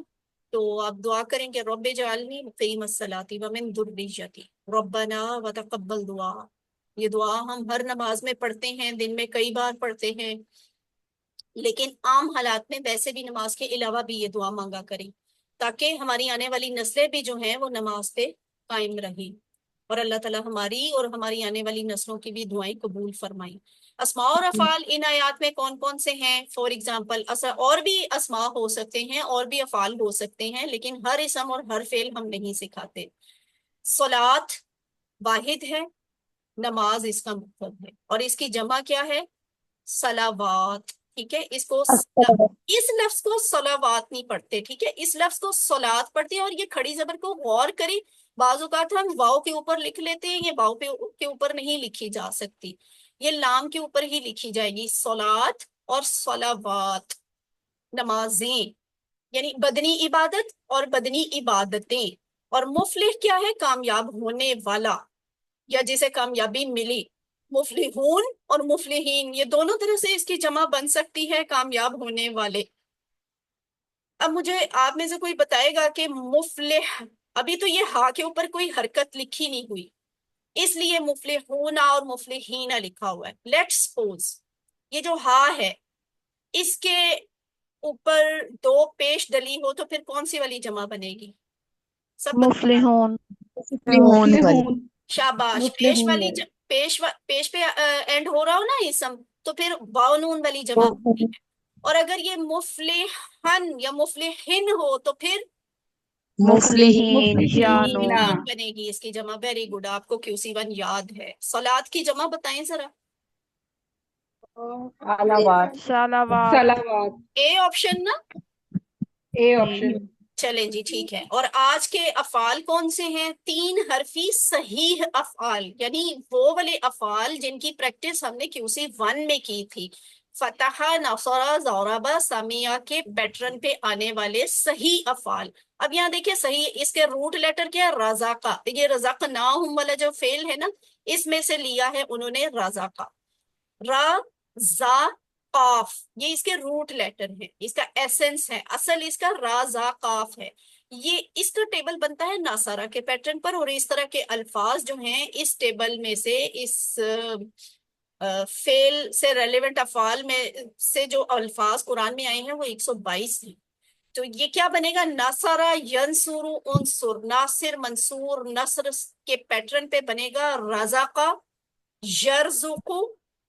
تو آپ دعا کریں کہ رب اجعلنی مقیم الصلاۃ ومن ذریتی ربنا وتقبل دعا. یہ دعا ہم ہر نماز میں پڑھتے ہیں، دن میں کئی بار پڑھتے ہیں، لیکن عام حالات میں ویسے بھی نماز کے علاوہ بھی یہ دعا مانگا کریں، تاکہ ہماری آنے والی نسلیں بھی جو ہیں وہ نماز پہ قائم رہیں، اور اللہ تعالیٰ ہماری اور ہماری آنے والی نسلوں کی بھی دعائیں قبول فرمائیں. اسماء اور افعال ان آیات میں کون کون سے ہیں؟ فور ایگزامپل اور بھی اسماء ہو سکتے ہیں اور بھی افعال ہو سکتے ہیں، لیکن ہر اسم اور ہر فعل ہم نہیں سکھاتے. صلاۃ واحد ہے، نماز اس کا مفرد ہے، اور اس کی جمع کیا ہے؟ صلوات. ٹھیک ہے. اس لفظ کو صلوات نہیں پڑھتے، ٹھیک ہے، اس لفظ کو صلات پڑھتے ہیں. اور یہ کھڑی زبر کو غور کریں، بعض اوقات ہم واؤ کے اوپر لکھ لیتے ہیں، یہ واؤ کے اوپر نہیں لکھی جا سکتی، یہ لام کے اوپر ہی لکھی جائے گی. صلات اور صلوات، نمازیں یعنی بدنی عبادت اور بدنی عبادتیں. اور مفلح کیا ہے؟ کامیاب ہونے والا. یا جسے کامیابی ملی. مفلحون اور مفلحین یہ دونوں طرح سے اس کی جمع بن سکتی ہے کامیاب ہونے والے. اب مجھے آپ میں سے کوئی بتائے گا کہ مفلح، ابھی تو یہ ہا کے اوپر کوئی حرکت لکھی نہیں ہوئی، اس لیے مفلحون اور مفلحین لکھا ہوا ہے. لیٹ سپوز یہ جو ہا ہے اس کے اوپر دو پیش ڈلی ہو تو پھر کون سی والی جمع بنے گی؟ سب بتائیں. مفلحون. مفلحون. شاباش. پیش مفلحون والی والی. پیش پہ اینڈ ہو رہا ہو نا اسم، تو پھر واو نون والی جمع بنتی ہے. اور اگر یہ مفلحن یا مفلحن ہو تو پھر مفلحین. یا مفلحین نون. بنے گی اس کی جمع. ویری گڈ، آپ کو QC1 یاد ہے. صلات کی جمع بتائیں ذرا. صلوات. صلوات. صلوات. اے آپشن نا. اے جی. آپشن. چلیں جی ٹھیک ہے. اور آج کے افعال کون سے ہیں؟ 3 حرفی صحیح افعال، یعنی وہ والے افعال جن کی پریکٹس ہم نے QC1 میں کی تھی. فتح، نصر، ضرب، سمیع کے پیٹرن پہ آنے والے صحیح افعال. اب یہاں دیکھیں صحیح، اس کے روٹ لیٹر کیا ہے؟ رزاقہ. یہ رزقناہم والا جو فعل ہے نا، اس میں سے لیا ہے انہوں نے رزاقہ. را، زا، قاف، یہ اس کے روٹ لیٹر ہیں، اس کا ایسنس ہے. اصل اس کا را، زا، قاف ہے. یہ اس کا ٹیبل بنتا ہے ناصرہ کے پیٹرن پر، اور اس طرح کے الفاظ جو ہیں اس ٹیبل میں سے، اس فعل سے ریلیونٹ افعال میں سے جو الفاظ قرآن میں آئے ہیں وہ 122 ہیں. تو یہ کیا بنے گا؟ ناصرہ، ینصر، انصر. ناصر، منصور، نصر کے پیٹرن پہ بنے گا رزاقہ، یرزق،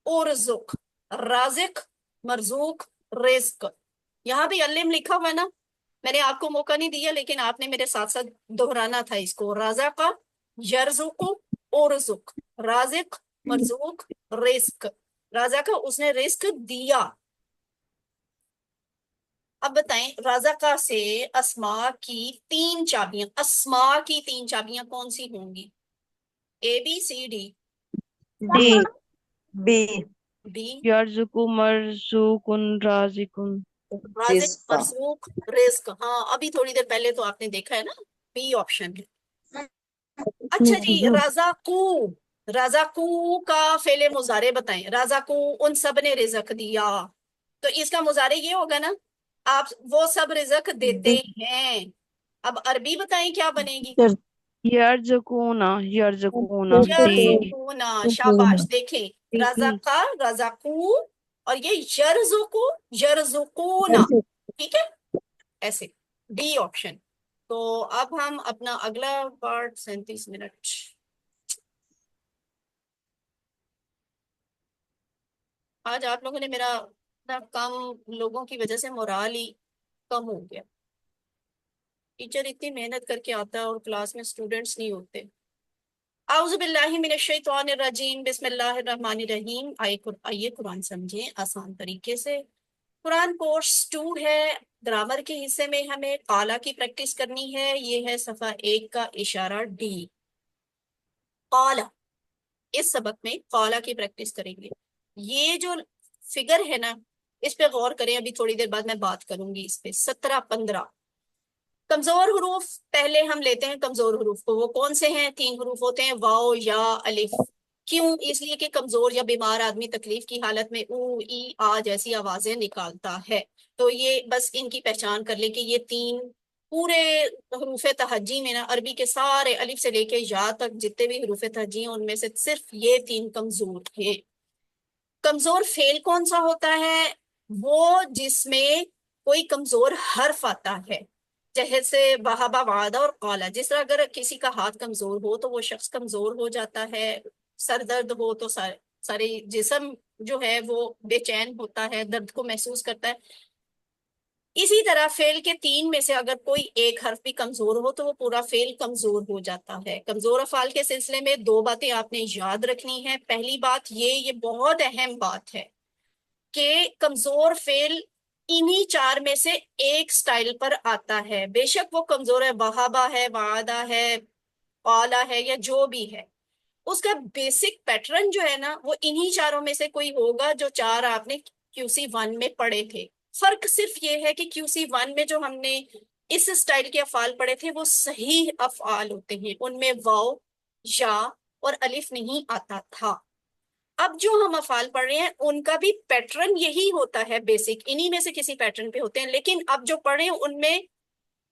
ارزق، رازق، مرزوق، رزق. یہاں بھی علم لکھا ہوا ہے نا، میں نے آپ کو موقع نہیں دیا لیکن آپ نے میرے ساتھ ساتھ دہرانا تھا اس کو. رازق، یرزق، ارزق، رازق، مرزوق، رزق. رازق اس نے رزق دیا. اب بتائیں رازقہ سے اسماء کی 3 چابیاں، اسماء کی 3 چابیاں کون سی ہوں گی؟ A, B, C, D. D. B. B. یرزق، مرزوق، رازق. رازق، مرزوق، رزق. ہاں ابھی تھوڑی دیر پہلے تو آپ نے دیکھا ہے نا، بی آپشن ہے. اچھا جی، رزاقو. رزاقو کا فعل مضارع بتائیں. رزاقو ان سب نے رزق دیا، تو اس کا مضارع یہ ہوگا نا، آپ وہ سب رزق دیتے ہیں. اب عربی بتائیں کیا بنے گی؟ یرزقون. یرزقون. سی. یرزقون. شاباش. دیکھیں رزقا، رزقو، اور یہ یرزقو، یرزقون. ٹھیک ہے ایسے. D option. تو اب ہم اپنا اگلا پارٹ 37 منٹ. آج آپ لوگوں نے میرا کم لوگوں کی وجہ سے مورال ہی کم ہو گیا. ٹیچر اتنی محنت کر کے آتا ہے اور کلاس میں اسٹوڈنٹس نہیں ہوتے. اعوذ باللہ من الشیطان الرجیم، بسم اللہ الرحمن الرحیم. آئیے قرآن سمجھیں آسان طریقے سے. قرآن کورس 2 ہے. گرامر کے حصے میں ہمیں قالا کی پریکٹس کرنی ہے. یہ ہے صفحہ 1 کا اشارہ ڈی. قالا، اس سبق میں قالا کی پریکٹس کریں گے. یہ جو فگر ہے نا اس پہ غور کریں، ابھی تھوڑی دیر بعد میں بات کروں گی اس پہ. 17 15 کمزور حروف پہلے ہم لیتے ہیں. کمزور حروف کو وہ کون سے ہیں؟ 3 حروف ہوتے ہیں، واو، یا، الف. کیوں؟ اس لیے کہ کمزور یا بیمار آدمی تکلیف کی حالت میں او، ای، آ جیسی آوازیں نکالتا ہے. تو یہ بس ان کی پہچان کر لیں کہ یہ 3 پورے حروف تہجی میں نا، عربی کے سارے الف سے لے کے یا تک جتنے بھی حروف تہجی ہیں ان میں سے صرف یہ 3 کمزور ہیں. کمزور فعل کون سا ہوتا ہے؟ وہ جس میں کوئی کمزور حرف آتا ہے، جیسے بہبا، وعدہ اور قالا. جس طرح اگر کسی کا ہاتھ کمزور ہو تو وہ شخص کمزور ہو جاتا ہے. سر درد ہو تو سارے جسم جو ہے وہ بے چین ہوتا ہے، درد کو محسوس کرتا ہے. اسی طرح فعل کے 3 میں سے اگر کوئی ایک حرف بھی کمزور ہو تو وہ پورا فعل کمزور ہو جاتا ہے. کمزور افعال کے سلسلے میں 2 باتیں آپ نے یاد رکھنی ہے. پہلی بات یہ بہت اہم بات ہے کہ کمزور فعل انہی 4 میں سے ایک سٹائل پر آتا ہے. بے شک وہ کمزور ہے، بہابا ہے، وعدہ ہے، قالا ہے، یا جو بھی ہے، اس کا بیسک پیٹرن جو ہے نا وہ انہی 4 میں سے کوئی ہوگا جو 4 آپ نے QC1 میں پڑھے تھے. فرق صرف یہ ہے کہ QC1 میں جو ہم نے اس سٹائل کے افعال پڑھے تھے وہ صحیح افعال ہوتے ہیں. ان میں واو، یا، اور الف نہیں آتا تھا. اب جو ہم افعال پڑھ رہے ہیں ان کا بھی پیٹرن یہی ہوتا ہے بیسک, انہی میں سے کسی پیٹرن پہ ہوتے ہیں, لیکن اب جو پڑھ رہے ہیں ان میں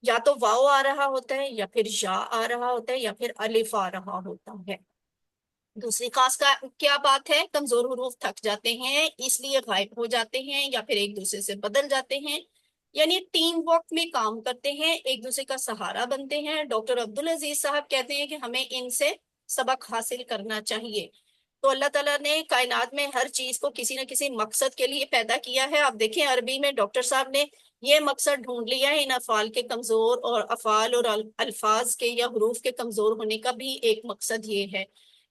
یا تو واو آ رہا ہوتا ہے یا پھر یا آ رہا ہوتا ہے یا پھر الف آ رہا ہوتا ہے. دوسری خاص کا کیا بات ہے, کمزور حروف تھک جاتے ہیں اس لیے غائب ہو جاتے ہیں یا پھر ایک دوسرے سے بدل جاتے ہیں, یعنی ٹیم ورک میں کام کرتے ہیں, ایک دوسرے کا سہارا بنتے ہیں. ڈاکٹر عبدالعزیز صاحب کہتے ہیں کہ ہمیں ان سے سبق حاصل کرنا چاہیے. تو اللہ تعالیٰ نے کائنات میں ہر چیز کو کسی نہ کسی مقصد کے لیے پیدا کیا ہے. آپ دیکھیں عربی میں ڈاکٹر صاحب نے یہ مقصد ڈھونڈ لیا ہے ان افعال کے کمزور اور افعال اور الفاظ کے یا حروف کے کمزور ہونے کا بھی ایک مقصد یہ ہے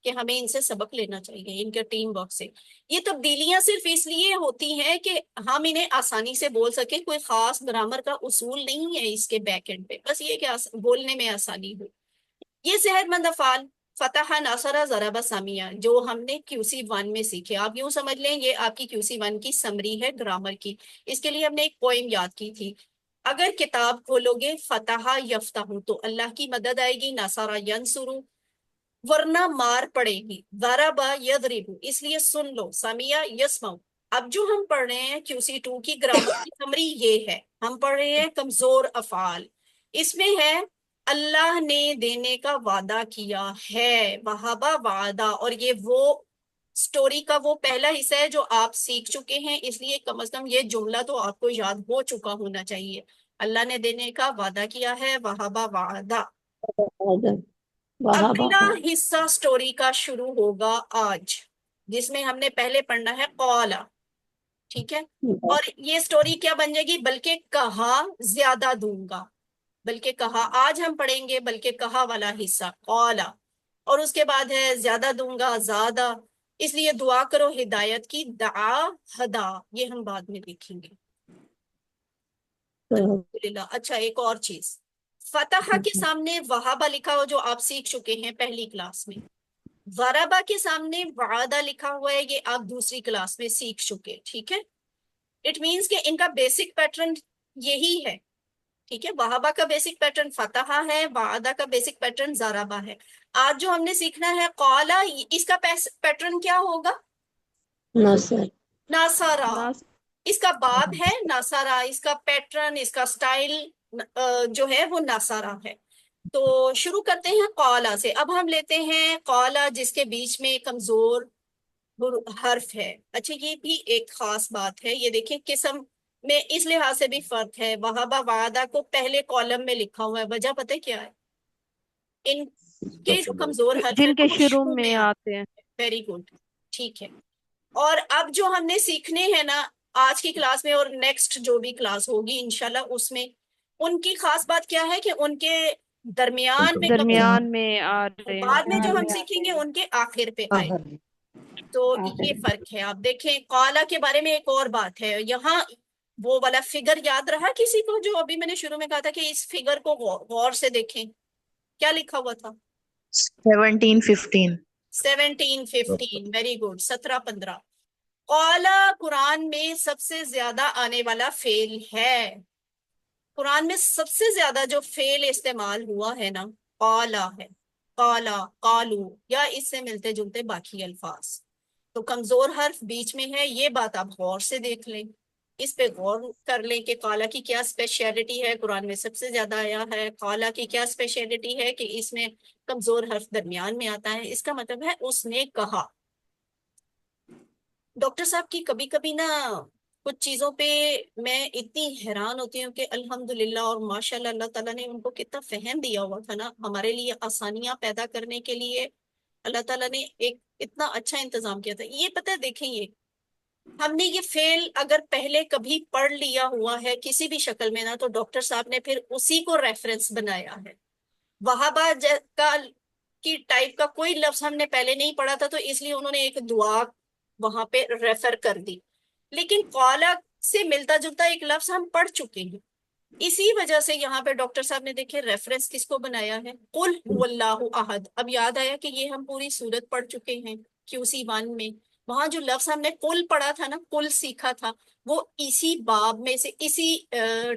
کہ ہمیں ان سے سبق لینا چاہیے, ان کے ٹیم ورک سے. یہ تبدیلیاں صرف اس لیے ہوتی ہیں کہ ہم انہیں آسانی سے بول سکیں, کوئی خاص گرامر کا اصول نہیں ہے اس کے بیک اینڈ پہ, بس یہ کہ بولنے میں آسانی ہو. یہ صحت مند افعال فتح, ناصرہ, ضرب, سامیہ جو ہم نے QC1 میں سیکھے, آپ یوں سمجھ لیں یہ آپ کی QC1 کی سمری ہے گرامر کی. اس کے لیے ہم نے ایک پوئم یاد کی تھی, اگر کتاب کھولو گے فتح یفتح تو اللہ کی مدد آئے گی, ناصرہ ینصرو ورنہ مار پڑے گی, ضرب یضرب اس لیے سن لو, سمیع یسمع. اب جو ہم پڑھ رہے ہیں QC2 کی گرامر کی سمری یہ ہے, ہم پڑھ رہے ہیں کمزور افعال. اس میں ہے اللہ نے دینے کا وعدہ کیا ہے, وہابا وعدہ, اور یہ وہ سٹوری کا وہ پہلا حصہ ہے جو آپ سیکھ چکے ہیں, اس لیے کم از کم یہ جملہ تو آپ کو یاد ہو چکا ہونا چاہیے. اللہ نے دینے کا وعدہ کیا ہے, وہابا وعدہ. اگلا حصہ سٹوری کا شروع ہوگا آج, جس میں ہم نے پہلے پڑھنا ہے قولا, ٹھیک ہے, اور یہ سٹوری کیا بن جائے گی, بلکہ کہا زیادہ دوں گا, بلکہ کہا آج ہم پڑھیں گے بلکہ کہا والا حصہ قولا, اور اس کے بعد ہے زیادہ دوں گا زیادہ, اس لیے دعا کرو ہدایت کی, دعا ہدا یہ ہم بعد میں دیکھیں گے الحمدللہ. اچھا ایک اور چیز, فتح کے سامنے وہابہ لکھا ہو جو آپ سیکھ چکے ہیں پہلی کلاس میں, ضربہ کے سامنے وعدہ لکھا ہوا ہے یہ آپ دوسری کلاس میں سیکھ چکے, ٹھیک ہے. اٹ مینس کہ ان کا بیسک پیٹرن یہی ہے, ٹھیک ہے. وہابہ کا بیسک پیٹرن فتح ہے, وعدہ کا بیسک پیٹرن ضربہ ہے. آج جو ہم نے سیکھنا ہے قولا, اس کا پیٹرن کیا ہوگا, ناصرہ. اس کا باب ہے ناصرہ, اس کا پیٹرن, اس کا سٹائل جو ہے وہ ناصرہ ہے. تو شروع کرتے ہیں قولا سے. اب ہم لیتے ہیں قولا جس کے بیچ میں کمزور حرف ہے. اچھا یہ بھی ایک خاص بات ہے, یہ دیکھیں قسم میں اس لحاظ سے بھی فرق ہے. وہابہ وعدہ کو پہلے کالم میں لکھا ہوا ہے, وجہ پتہ کیا ہے, ان کے جو کمزور حرف ہیں جن کے وہ شروع شروع میں میں آتے ہیں. ویری گڈ, ٹھیک ہے. اور اب جو ہم نے سیکھنے ہیں نا آج کی کلاس میں اور نیکسٹ جو بھی کلاس ہوگی انشاءاللہ, اس میں ان کی خاص بات کیا ہے کہ ان کے درمیان میں درمیان میں آ رہے بعد میں جو ہیں. ہم سیکھیں گے ان کے آخر پہ آئے. تو یہ فرق ہے. آپ دیکھیں قالا کے بارے میں ایک اور بات ہے, یہاں وہ والا فگر یاد رہا کسی کو جو ابھی میں نے شروع میں کہا تھا کہ اس فگر کو غور سے دیکھیں, کیا لکھا ہوا تھا, 17-15. 17-15, ویری گڈ, 17-15. قالا قرآن میں سب سے زیادہ آنے والا فعل ہے. قرآن میں سب سے زیادہ جو فعل استعمال ہوا ہے نا قالا ہے, قالا, قالو, یا اس سے ملتے جلتے باقی الفاظ. تو کمزور حرف بیچ میں ہے, یہ بات آپ غور سے دیکھ لیں, اس پہ غور کر لیں کہ قالا کی کیا اسپیشلٹی ہے, قرآن میں سب سے زیادہ آیا ہے. قالا کی کیا اسپیشلٹی ہے کہ اس میں کمزور حرف درمیان میں آتا ہے, اس کا مطلب ہے اس نے کہا. ڈاکٹر صاحب کی کبھی کبھی نا کچھ چیزوں پہ میں اتنی حیران ہوتی ہوں کہ الحمدللہ اور ماشاءاللہ اللہ تعالیٰ نے ان کو کتنا فہم دیا ہوا تھا نا ہمارے لیے آسانیاں پیدا کرنے کے لیے. اللہ تعالیٰ نے ایک اتنا اچھا انتظام کیا تھا. یہ پتہ ہے دیکھیں, یہ ہم نے یہ فعل اگر پہلے کبھی پڑھ لیا ہوا ہے کسی بھی شکل میں نا, تو ڈاکٹر صاحب نے پھر اسی کو ریفرنس بنایا ہے. وہابہ کا کی ٹائپ کا کوئی لفظ ہم نے پہلے نہیں پڑھا تھا, تو اس لیے انہوں نے ایک دعا وہاں پہ ریفر کر دی. لیکن قالا سے ملتا جلتا ایک لفظ ہم پڑھ چکے ہیں, اسی وجہ سے یہاں پہ ڈاکٹر صاحب نے دیکھے ریفرنس کس کو بنایا ہے, قل هو اللہ احد. اب یاد آیا کہ یہ ہم پوری سورت پڑھ چکے ہیں QC1 میں. وہاں جو لفظ ہم نے قل پڑھا تھا نا, قل سیکھا تھا, وہ اسی باب میں سے, اسی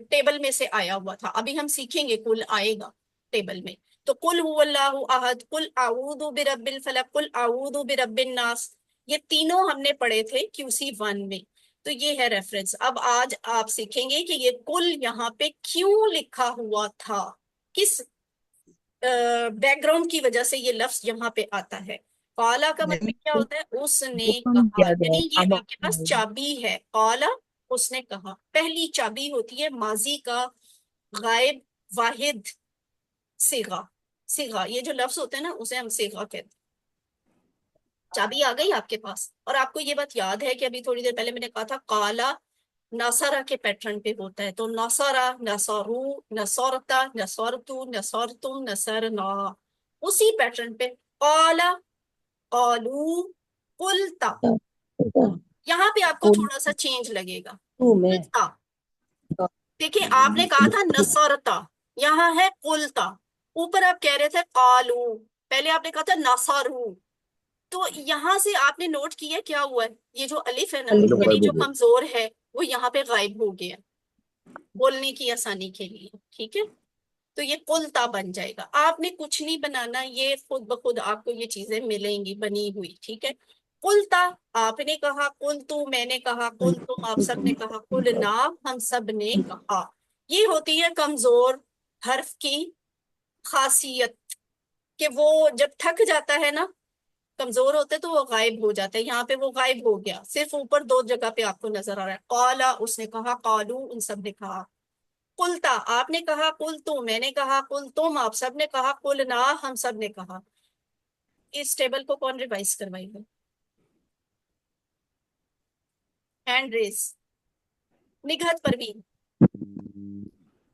ٹیبل میں سے آیا ہوا تھا. ابھی ہم سیکھیں گے قل آئے گا ٹیبل میں. تو قل هو اللہ احد، قل اعوذ برب الفلق، قل اعوذ برب الناس، یہ تینوں ہم نے پڑھے تھے QC1 میں. تو یہ ہے ریفرنس. اب آج آپ سیکھیں گے کہ یہ کل یہاں پہ کیوں لکھا ہوا تھا، کس بیک گراؤنڈ کی وجہ سے یہ لفظ یہاں پہ آتا ہے. قالا کا مطلب کیا ہوتا ہے؟ اس نے حکم کہا، کیا گیا یعنی یہ اب آپ کے پاس چابی ہے. قالا اس نے کہا، پہلی چابی ہوتی ہے ماضی کا غائب واحد صیغہ. صیغہ یہ جو لفظ ہوتے ہیں نا اسے ہم صیغہ کہتے ہیں. چابی آ گئی آپ کے پاس. اور آپ کو یہ بات یاد ہے کہ ابھی تھوڑی دیر پہلے میں نے کہا تھا قالا نصرہ کے پیٹرن پہ ہوتا ہے. تو نصرہ، نصرو، نصرتا، نصرتو، نصرتم، نصرنا، اسی پیٹرن پہ قالا، قالو، قلتا. یہاں پہ آپ کو تھوڑا سا چینج لگے گا. میں قلتا، دیکھیں آپ نے کہا تھا نصرتا، یہاں ہے قلتا. اوپر آپ کہہ رہے تھے قالو، پہلے آپ نے کہا تھا نصرو. تو یہاں سے آپ نے نوٹ کیا کیا ہوا ہے، یہ جو الف ہے نا الف یعنی غائب جو ہو گیا. کمزور ہے وہ یہاں پہ غائب ہو گیا بولنے کی آسانی کے لیے. ٹھیک ہے، تو یہ قلتا بن جائے گا. آپ نے کچھ نہیں بنانا، یہ خود بخود آپ کو یہ چیزیں ملیں گی بنی ہوئی. ٹھیک ہے، قلتا آپ نے کہا، قلتو میں نے کہا، قلتم آپ سب نے کہا، قلنا ہم سب نے کہا. یہ ہوتی ہے کمزور حرف کی خاصیت کہ وہ جب تھک جاتا ہے نا، کمزور ہوتے تو وہ غائب ہو جاتا ہے. یہاں پہ وہ غائب ہو گیا، صرف اوپر دو جگہ پہ آپ کو نظر آ رہا ہے. قالا اس نے کہا، قالو ان سب نے کہا. قلتا آپ نے کہا، قلتو میں نے کہا، قلتم آپ سب نے کہا، قلنا ہم سب نے کہا. اس ٹیبل کو کون ریوائز کروائے گا؟ Hand raise. نگہت پروین،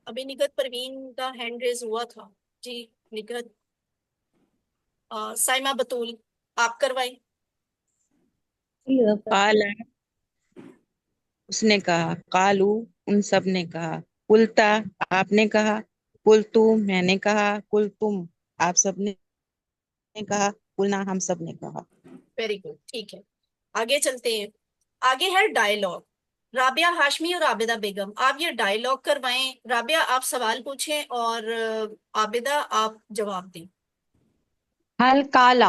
ابھی نگہت پروین کا ہینڈ ریز ہوا تھا. جی نگہت. سائمہ بطول آپ کروائیں. قال اس نے کہا، قالو ان سب نے کہا، قلتا آپ نے کہا، قلتو میں نے کہا، قلتم آپ سب نے کہا، قلنا ہم سب نے کہا. Very good. ٹھیک ہے، آگے چلتے ہیں. آگے ہے ڈائیلاگ. رابعہ ہاشمی اور عابدہ بیگم آپ یہ ڈائیلاگ کروائیں. رابعہ آپ سوال پوچھیں اور عابدہ آپ جواب دیں. هل قال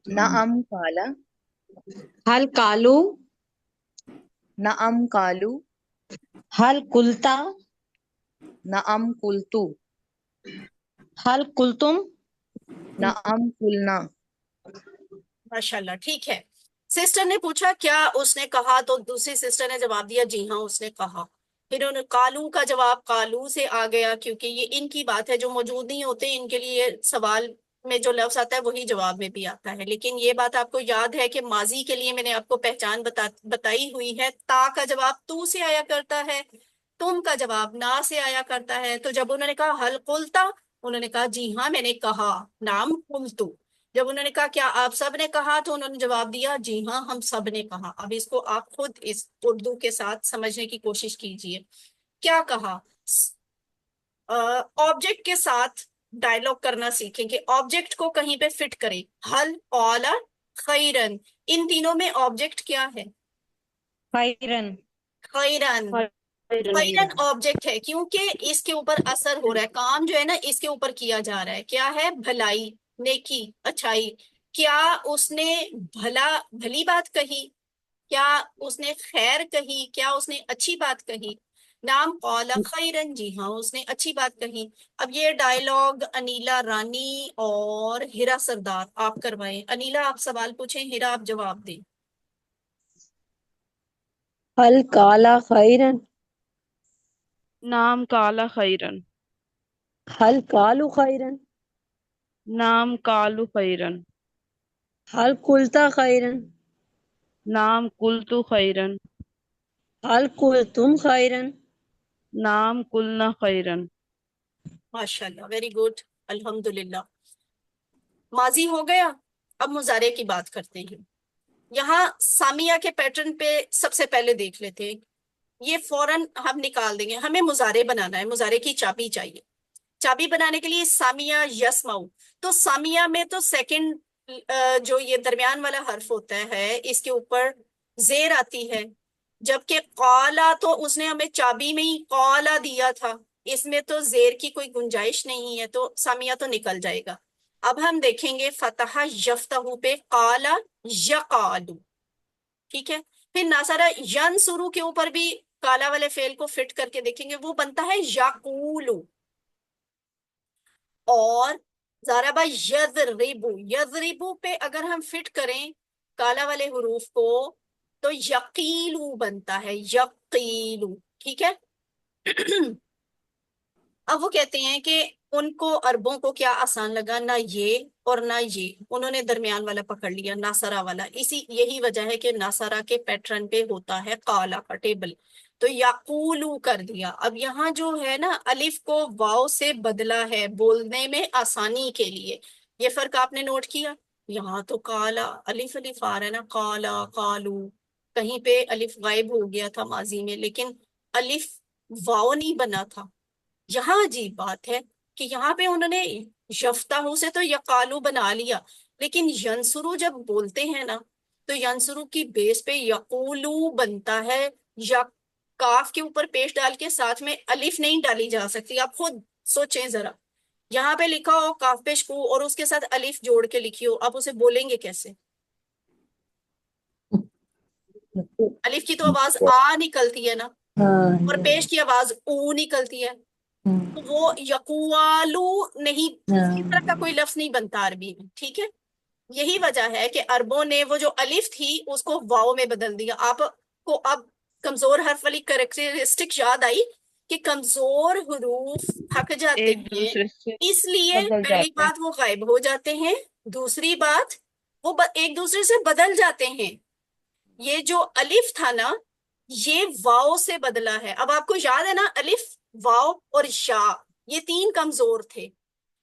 نعم قال، هل قالوا نعم قالو، هل قلت نعم قلتو، هل قلتم نعم قلنا. ماشاءاللہ. ٹھیک ہے، سسٹر نے پوچھا کیا اس نے کہا، تو دوسری سسٹر نے جواب دیا جی ہاں اس نے کہا. پھر انہوں نے کالو کا جواب کالو سے آ گیا کیونکہ یہ ان کی بات ہے، جو موجود نہیں ہوتے ان کے لیے سوال میں جو لفظ آتا ہے وہی جواب میں بھی آتا ہے. لیکن یہ بات آپ کو یاد ہے کہ ماضی کے لیے میں نے آپ کو پہچان بتائی ہوئی ہے. تا کا جواب تو سے آیا کرتا ہے، تم کا جواب نا سے آیا کرتا ہے. تو جب انہوں نے کہا حل قلتا، انہوں نے کہا جی ہاں میں نے کہا، نام قلتو. جب انہوں نے کہا کیا آپ سب نے کہا، تو انہوں نے جواب دیا جی ہاں ہم سب نے کہا. اب اس کو آپ خود اس اردو کے ساتھ سمجھنے کی کوشش کیجئے. کیا کہا؟ آبجیکٹ کے ساتھ ڈائلاگ کرنا سیکھیں کہ آبجیکٹ کو کہیں پہ فٹ کریں. حل، قال، خیرن، ان تینوں میں آبجیکٹ کیا ہے؟ خيرا خیرن. خیرن آبجیکٹ ہے کیونکہ اس کے اوپر اثر ہو رہا ہے، کام جو ہے نا اس کے اوپر کیا جا رہا ہے. کیا ہے؟ بھلائی، نیکی، اچھائی. کیا اس نے بھلی بات کہی؟ کیا اس نے خیر کہی؟ کیا اس نے اچھی بات کہی؟ نام قال خیرن، جی ہاں اس نے اچھی بات کہی. اب یہ ڈائیلاگ انیلا رانی اور ہیرا سردار آپ کروائیں. انیلا آپ سوال پوچھیں، ہیرا آپ جواب دیں. هل قال خيرا نعم قال خيرا. هل قالوا خيرا نعم قالوا خيرا. هل قلت خيرا نعم قلت خيرا. هل قلتم خيرا نعم قلنا خيرا. ماشاءاللہ، ویری گڈ، الحمدللہ. ماضی ہو گیا. اب مضارع کی بات کرتے ہیں. یہاں سامیہ کے پیٹرن پہ سب سے پہلے دیکھ لیتے ہیں. یہ فوراً ہم نکال دیں گے. ہمیں مضارع بنانا ہے، مضارع کی چابی چاہیے. چابی بنانے کے لیے سامیہ یسمعو. تو سامیہ میں تو سیکنڈ جو یہ درمیان والا حرف ہوتا ہے اس کے اوپر زیر آتی ہے، جبکہ قالا تو اس نے ہمیں چابی میں ہی قالا دیا تھا. اس میں تو زیر کی کوئی گنجائش نہیں ہے، تو سامیہ تو نکل جائے گا۔ اب ہم دیکھیں گے فتح یفتح پہ قالا یقالو، ٹھیک ہے۔ پھر ناصرہ ینصرو کے اوپر بھی کالا والے فعل کو فٹ کر کے دیکھیں گے، وہ بنتا ہے یقولو۔ اور ضربہ یضربو، یضربو پہ اگر ہم فٹ کریں کالا والے حروف کو تو یقیلو بنتا ہے، یقیلو، ٹھیک ہے۔ اب وہ کہتے ہیں کہ ان کو عربوں کو کیا آسان لگا، نہ یہ اور نہ یہ، انہوں نے درمیان والا پکڑ لیا، ناصرہ والا۔ یہی وجہ ہے کہ ناصرہ کے پیٹرن پہ ہوتا ہے قالا کا ٹیبل، تو یقولو کر دیا۔ اب یہاں جو ہے نا الف کو واو سے بدلا ہے بولنے میں آسانی کے لیے، یہ فرق آپ نے نوٹ کیا؟ یہاں تو کالا الف الف آ رہا ہے نا، قالا قالو، کہیں پہ الف غائب ہو گیا تھا ماضی میں، لیکن الف واو نہیں بنا تھا۔ یہاں عجیب بات ہے کہ یہاں پہ انہوں نے یفتحو سے تو یقالو بنا لیا، لیکن ینصرو جب بولتے ہیں نا تو ینصرو کی بیس پہ یقولو بنتا ہے، یا کاف کے اوپر پیش ڈال کے ساتھ میں الف نہیں ڈالی جا سکتی۔ آپ خود سوچیں ذرا، یہاں پہ لکھا ہو کاف پیش کو اور اس کے ساتھ الف جوڑ کے لکھی ہو، آپ اسے بولیں گے کیسے؟ الف کی تو آواز آ نکلتی ہے نا، اور پیش کی آواز او نکلتی ہے، تو وہ یقوالو نہیں، اس طرح کا کوئی لفظ نہیں بنتا عربی میں، ٹھیک ہے۔ یہی وجہ ہے کہ عربوں نے وہ جو الف تھی اس کو واو میں بدل دیا۔ آپ کو اب کمزور حرف والی کریکٹرسٹک یاد آئی کہ کمزور حروف تھک جاتے ایک ہیں، دوسرے سے اس لیے بدل پہلی جاتے ہیں۔ بات وہ غائب ہو جاتے ہیں، دوسری بات وہ ایک دوسرے سے بدل جاتے ہیں۔ یہ جو الف تھا نا یہ واو سے بدلا ہے۔ اب آپ کو یاد ہے نا الف، واو اور یا، یہ تین کمزور تھے،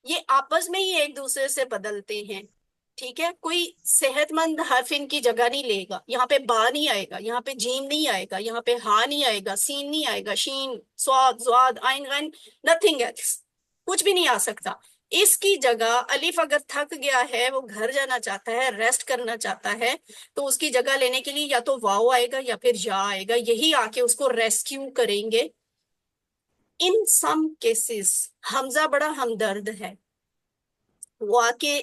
یہ آپس میں ہی ایک دوسرے سے بدلتے ہیں، ٹھیک ہے۔ کوئی صحت مند حرف ان کی جگہ نہیں لے گا، یہاں پہ با نہیں آئے گا، یہاں پہ جیم نہیں آئے گا، یہاں پہ ہا نہیں آئے گا، سین نہیں آئے گا، شین، صاد، زواد، عین، غین، نتھنگ ایلس، کچھ بھی نہیں آ سکتا۔ اس کی جگہ الف اگر تھک گیا ہے، وہ گھر جانا چاہتا ہے، ریسٹ کرنا چاہتا ہے، تو اس کی جگہ لینے کے لیے یا تو واو آئے گا یا پھر یا آئے گا، یہی آ کے اس کو ریسکیو کریں گے۔ ان سم کیسز حمزہ بڑا ہمدرد ہے، وہ آ کے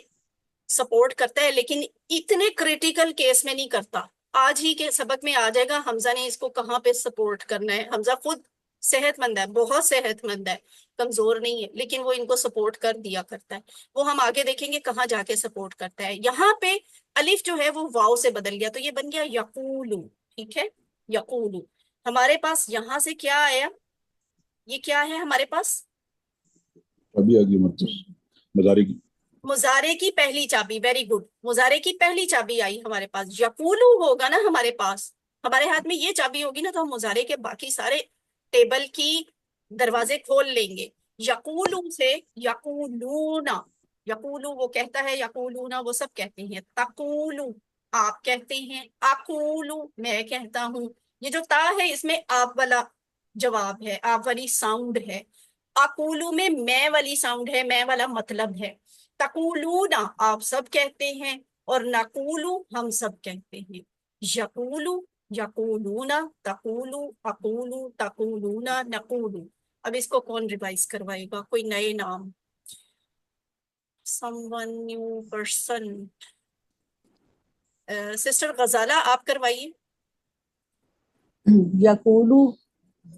سپورٹ کرتا ہے، لیکن اتنے کریٹیکل کیس میں نہیں کرتا۔ آج ہی کے سبق میں آ جائے گا حمزہ نے اس کو کہاں پہ سپورٹ کرنا ہے۔ حمزہ خود صحت مند ہے، بہت صحت مند ہے، کمزور نہیں ہے، لیکن وہ ان کو سپورٹ کر دیا کرتا ہے۔ وہ ہم آگے دیکھیں گے کہاں جا کے سپورٹ کرتا ہے۔ یہاں پہ الف جو ہے وہ واو سے بدل گیا، تو یہ بن گیا یقولو، ٹھیک ہے، یقولو۔ ہمارے پاس یہاں سے کیا آیا، یہ کیا ہے ہمارے پاس؟ ابھی آگے مضارع کی مضارع کی پہلی چابی، ویری گڈ، مضارع کی پہلی چابی آئی ہمارے پاس، یقولو ہوگا نا ہمارے پاس، ہمارے ہاتھ میں یہ چابی ہوگی نا تو ہم مضارع کے باقی سارے ٹیبل کی دروازے کھول لیں گے۔ یقولو سے یقولونا، یقولو وہ کہتا ہے، یقولونا وہ سب کہتے ہیں، تقولو آپ کہتے ہیں، اقولو میں کہتا ہوں۔ یہ جو تا ہے اس میں آپ والا جواب ہے، آپ والی ساؤنڈ ہے۔ اقولو میں میں والی ساؤنڈ ہے، میں والا مطلب ہے۔ تقولونا آپ سب کہتے ہیں، اور نقولو ہم سب کہتے ہیں۔ یقولو، یقولونا، تقولو، اقولو، تقولونا، نقولو۔ اب اس کو کون ریوائز کروائے گا، کوئی نئے نام؟ someone new person، sister Ghazala آپ کروائیے۔ یقولو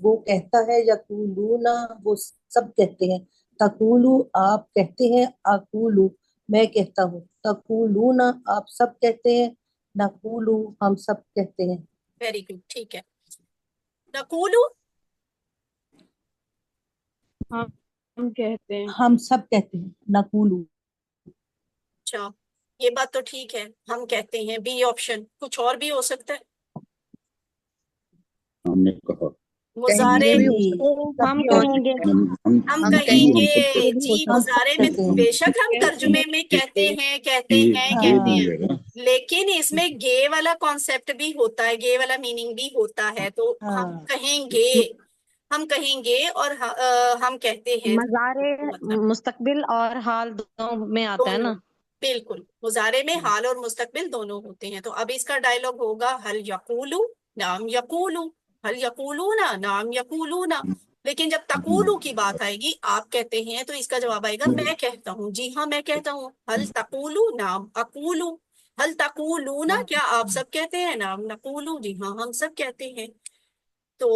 وہ کہتا ہے، یقولونا وہ سب کہتے ہیں، تقولو آپ کہتے ہیں، اقولو میں کہتا ہوں، تقولونا آپ سب کہتے ہیں، نقولو ہم سب کہتے ہیں۔ ویری گڈ، ٹھیک ہے۔ نقولو ہم کہتے ہیں۔ ہم سب کہتے ہیں، نقولو۔ اچھا، یہ بات تو ٹھیک ہے، ہم کہتے ہیں، بی آپشن۔ کچھ اور بھی ہو سکتا ہے؟ ہم نے کہا، مضارع، یہ بھی ہو سکتا ہم ہے، کہیں گے، ہم ہم کہیں کہیں گے، ہم سب یہ بھی جی ہو سکتا ہم مضارع سب میں کہتے ہیں۔ بے شک ہم ہے۔ ترجمے میں کہتے ہیں، کہتے ہیں، یہ کہتے بھی ہیں، ہے نا، لیکن اس میں گے والا کانسیپٹ بھی ہوتا ہے، گے والا میننگ بھی ہوتا ہے، تو ہم ہاں کہیں گے، ہم کہیں گے اور ہم کہتے ہیں، مضارع مطلب مستقبل اور حال دونوں میں آتا ہے دونوں، نا۔ بالکل مضارع میں حال اور مستقبل دونوں ہوتے ہیں۔ تو اب اس کا ڈائلاگ ہوگا، حل یقولو نام یقولو، حل یقولونا نام یقولونا، لیکن جب تقولو کی بات آئے گی آپ کہتے ہیں تو اس کا جواب آئے گا میں کہتا ہوں. جی ہاں میں کہتا ہوں. حل تقولو نعم اقولو. حل تقولون کیا آپ سب کہتے ہیں؟ نعم نقولو جی ہاں ہم سب کہتے ہیں. تو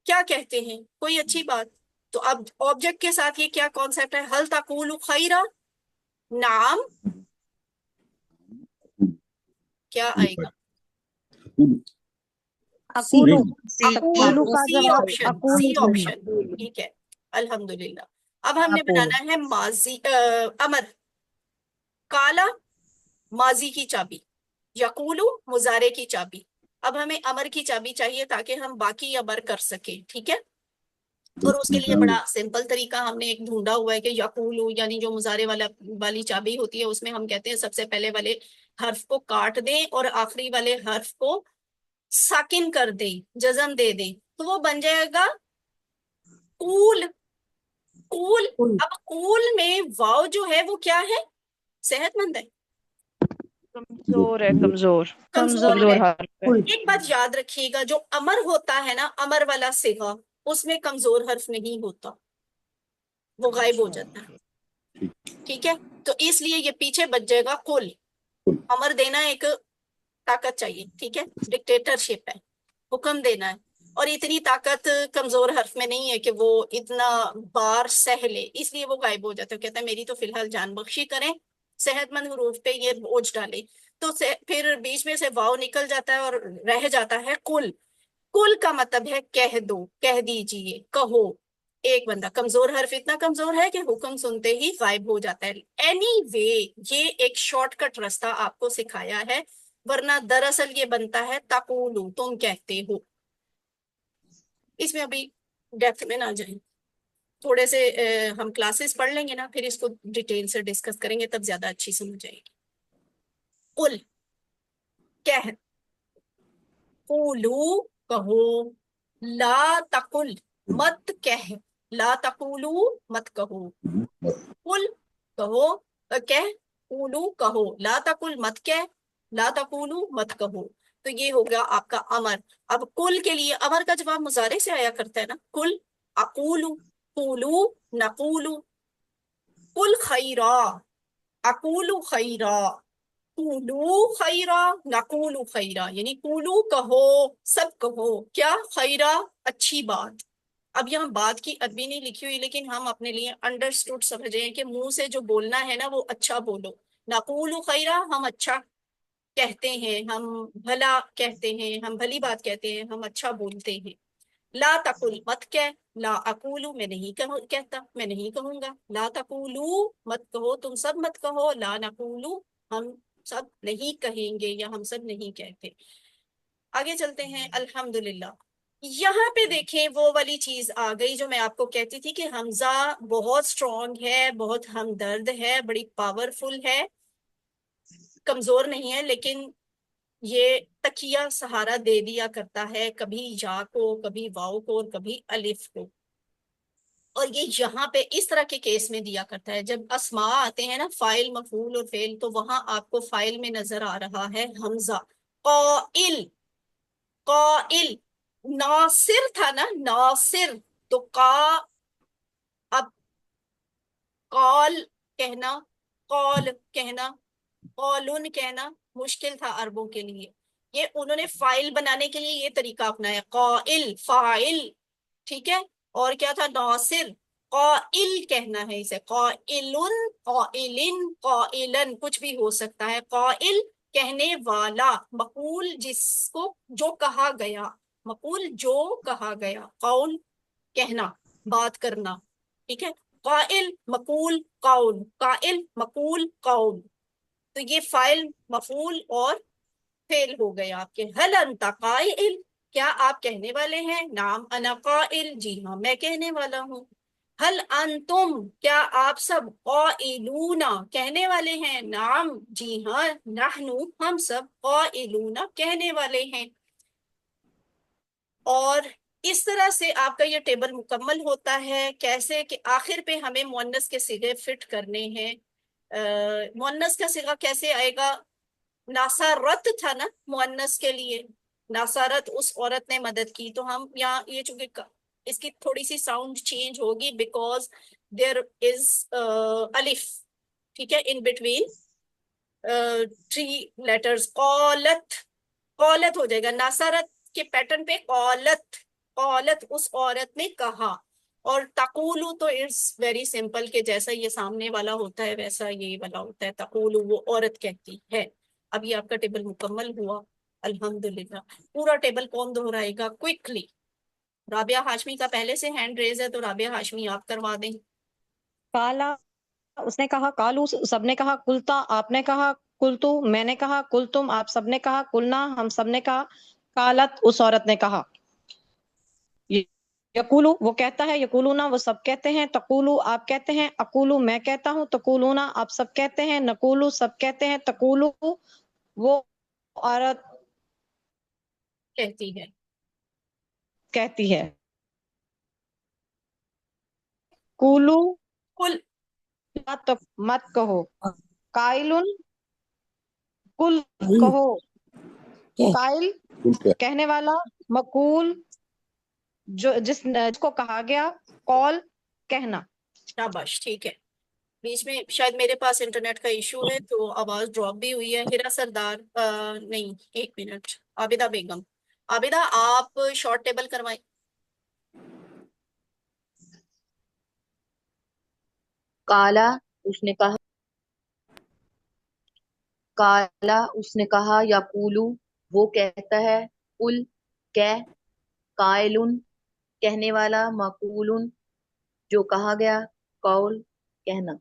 کیا کہتے ہیں؟ کوئی اچھی بات. تو اب آبجیکٹ کے ساتھ یہ کیا کانسیپٹ ہے؟ حل تقولو خیرا نعم کیا آئے گا؟ اقولو اقولو کا سی جواب آپشن اقولو سی ہے. آپشن ٹھیک ہے. الحمدللہ. اب ہم نے اقولو. بنانا ہے ماضی امر. کالا ماضی کی چابی، یقولو مضارع کی چابی. اب ہمیں امر کی چابی چاہیے تاکہ ہم باقی امر کر سکیں. ٹھیک ہے. اور اس کے لیے بڑا سمپل طریقہ ہم نے ایک ڈھونڈا ہوا ہے کہ یقولو یعنی جو مضارع والی چابی ہوتی ہے اس میں ہم کہتے ہیں سب سے پہلے والے حرف کو کاٹ دیں اور آخری والے حرف کو ساکن کر دیں، جزم دے دیں، تو وہ بن جائے گا قول. قول. اب قول میں واو جو ہے وہ کیا ہے؟ صحت مند ہے، کمزور ہے، کمزور کمزور کمزور ہے. حرف ہے. ایک بات یاد رکھیے گا، جو امر ہوتا ہے نا، امر والا صیغہ، اس میں کمزور حرف نہیں ہوتا، وہ غائب ہو جاتا ہے. ٹھیک ہے. تو اس لیے یہ پیچھے بچ جائے گا قل. امر دینا ایک طاقت چاہیے. ٹھیک ہے. ڈکٹیٹرشپ ہے، حکم دینا ہے. اور اتنی طاقت کمزور حرف میں نہیں ہے کہ وہ اتنا بار سہ لے، اس لیے وہ غائب ہو جاتا ہے. کہتا ہے میری تو فی الحال جان بخشی کریں، صحت مند حروف پہ یہ بوجھ ڈالے. تو پھر بیچ میں سے واو نکل جاتا ہے اور رہ جاتا ہے قل. قل کا مطلب ہے کہہ دو، کہہ دیجئے، کہو. ایک بندہ کمزور حرف اتنا کمزور ہے کہ حکم سنتے ہی غائب ہو جاتا ہے. اینی وے یہ ایک شارٹ کٹ راستہ آپ کو سکھایا ہے، ورنہ دراصل یہ بنتا ہے تقولو تم کہتے ہو. اس میں ابھی ڈیپتھ میں نہ جائیں، تھوڑے سے ہم کلاسز پڑھ لیں گے نا، پھر اس کو ڈیٹیل سے ڈسکس کریں گے، تب زیادہ اچھی سمجھ آئے گی. قل کہہ، قولو کہو، لا تقل مت کہہ، لا تقولو مت کہو. قل کہو، کہہ، قولو کہو، لا تقل مت کہہ، لا تقولو مت کہو. تو یہ ہو گیا آپ کا امر. اب قل کے لیے امر کا جواب مضارع سے آیا کرتا ہے نا. قل اقولو، قولو نقولو. قل خیرا، اقولو خیرا، قولو خیرا، نقولو خیرا. یعنی قولو کہو، سب کہو کیا؟ خیرا، اچھی بات. اب یہاں بات کی عربی نہیں لکھی ہوئی، لیکن ہم اپنے لیے انڈرسٹوڈ سمجھیں کہ منہ سے جو بولنا ہے نا وہ اچھا بولو. نقولو خیرا، ہم اچھا کہتے ہیں، ہم بھلا کہتے ہیں، ہم بھلی بات کہتے ہیں، ہم اچھا بولتے ہیں. لا تقل مت کہہ، لا اقولو میں نہیں کہتا، میں نہیں کہوں گا. لا تقولو مت کہو، تم سب مت کہو. لا نقولو ہم سب نہیں کہیں گے یا ہم سب نہیں کہتے. آگے چلتے ہیں. الحمدللہ. یہاں پہ دیکھیں وہ والی چیز آ گئی جو میں آپ کو کہتی تھی کہ حمزہ بہت سٹرونگ ہے، بہت ہمدرد ہے، بڑی پاورفل ہے، کمزور نہیں ہے، لیکن یہ تکیہ سہارا دے دیا کرتا ہے، کبھی یا کو، کبھی واؤ کو، اور کبھی الف کو. اور یہ یہاں پہ اس طرح کے کیس میں دیا کرتا ہے جب اسماء آتے ہیں نا، فاعل مفعول اور فعل، تو وہاں آپ کو فاعل میں نظر آ رہا ہے حمزہ. قائل، قائل. ناصر تھا نا، ناصر، تو اب قال کہنا، قول کہنا، قولن کہنا مشکل تھا عربوں کے لیے. یہ انہوں نے فائل بنانے کے لیے یہ طریقہ اپنایا، قائل، فاعل. ٹھیک ہے. اور کیا تھا؟ ناصر. قائل کہنا ہے اسے، قائلن، قائلن، قائلن، کچھ بھی ہو سکتا ہے. قائل کہنے والا، مقول جس کو جو کہا گیا، مقول جو کہا گیا، قول کہنا، بات کرنا. ٹھیک ہے. قائل مقول قول، قائل مقول قول. تو یہ فاعل مفعول اور فعل ہو گئے آپ کے. حل انت قائل، کیا آپ کہنے والے ہیں؟ نعم انا قائل، جی ہاں میں کہنے والا ہوں. حل انتم، کیا آپ سب قائلون کہنے والے ہیں؟ نعم جی ہاں، نحنو ہم سب قائلون کہنے والے ہیں. اور اس طرح سے آپ کا یہ ٹیبل مکمل ہوتا ہے. کیسے کہ آخر پہ ہمیں مؤنث کے صیغے فٹ کرنے ہیں. مؤنث کا صیغہ کیسے آئے گا؟ ناصرت تھا نا مؤنث کے لیے، ناصرت اس عورت نے مدد کی. تو ہم یہاں یہ چونکہ اس کی تھوڑی سی ساؤنڈ چینج ہوگی بیکاز دیر از الف، ٹھیک ہے، ان بٹوین 3 لیٹرز. قالت، قالت ہو جائے گا ناصرت کے پیٹرن پہ، قالت، قالت اس عورت نے کہا. اور تقولو تو اٹس ویری سمپل کہ جیسا یہ سامنے والا ہوتا ہے ویسا یہ والا ہوتا ہے. تقولو وہ عورت کہتی ہے. اب یہ آپ کا ٹیبل مکمل ہوا الحمدللہ. پورا ٹیبل کون دہرائے گا کوئکلی؟ رابعہ ہاشمی کا پہلے سے ہینڈ ریز ہے تو رابعہ ہاشمی آپ کروا دیں. کالا اس نے کہا، کالو سب نے کہا، کلتا آپ نے کہا، کلتو میں نے کہا، کلتم آپ سب نے کہا، کلنا ہم سب نے کہا، کالت اس عورت نے کہا. یقولو وہ کہتا ہے، یقولونا وہ سب کہتے ہیں، تقولو آپ کہتے ہیں، اقولو میں کہتا ہوں، تقولونا آپ سب کہتے ہیں، نقولو سب کہتے ہیں، تقولو وہ عورت کہتی ہے. کہتی ہے. کولو کل مت کہو، قائلن کل کہو، قائل کل کیا؟ کہنے والا، مقول جو جس کو کہا گیا، قول کہنا. شاباش، ٹھیک ہے. بیچ میں شاید میرے پاس انٹرنیٹ کا ایشو ہے تو آواز ڈراپ بھی ہوئی ہے. ہرا سردار نہیں، 1 منٹ. عابدہ بیگم، عابدہ آپ شارٹ ٹیبل کروائیں. کالا اس نے کہا، کالا اس نے کہا، یقولو وہ کہتا ہے، قل کہہ، قائلن کہنے والا، مقولن جو کہا گیا، قول کہنا.